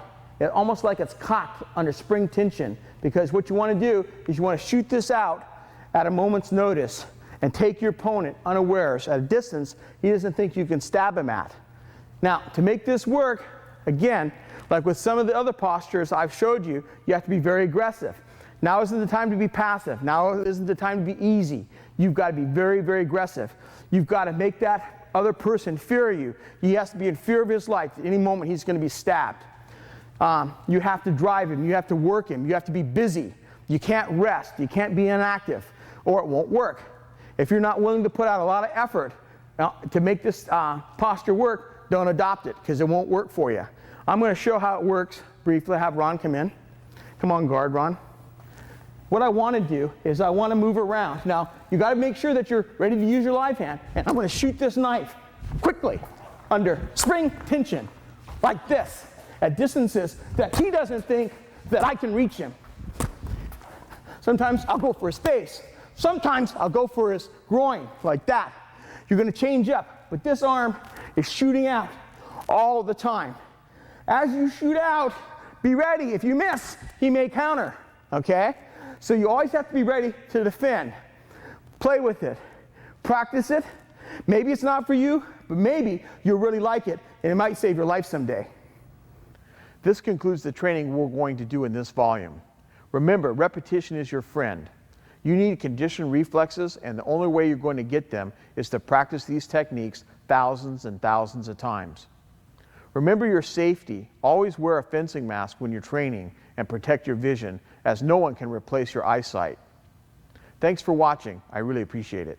almost like it's cocked under spring tension, because what you want to do is you want to shoot this out at a moment's notice and take your opponent unawares at a distance he doesn't think you can stab him at. Now, to make this work, again, like with some of the other postures I've showed you, you have to be very aggressive. Now isn't the time to be passive. Now isn't the time to be easy. You've got to be very, very aggressive. You've got to make that other person fear you. He has to be in fear of his life. At any moment, he's going to be stabbed. You have to drive him. You have to work him. You have to be busy. You can't rest. You can't be inactive, or it won't work. If you're not willing to put out a lot of effort to make this posture work, don't adopt it, because it won't work for you. I'm going to show how it works briefly. Have Ron come in. Come on guard, Ron. What I want to do is I want to move around. Now, you got to make sure that you're ready to use your live hand, and I'm going to shoot this knife quickly under spring tension, like this, at distances that he doesn't think that I can reach him. Sometimes I'll go for his face. Sometimes I'll go for his groin, like that. You're going to change up, but this arm is shooting out all the time. As you shoot out, be ready. If you miss, he may counter, okay? So you always have to be ready to defend. Play with it. Practice it. Maybe it's not for you, but maybe you'll really like it, and it might save your life someday. This concludes the training we're going to do in this volume. Remember, repetition is your friend. You need conditioned reflexes, and the only way you're going to get them is to practice these techniques thousands and thousands of times. Remember your safety. Always wear a fencing mask when you're training and protect your vision, as no one can replace your eyesight. Thanks for watching. I really appreciate it.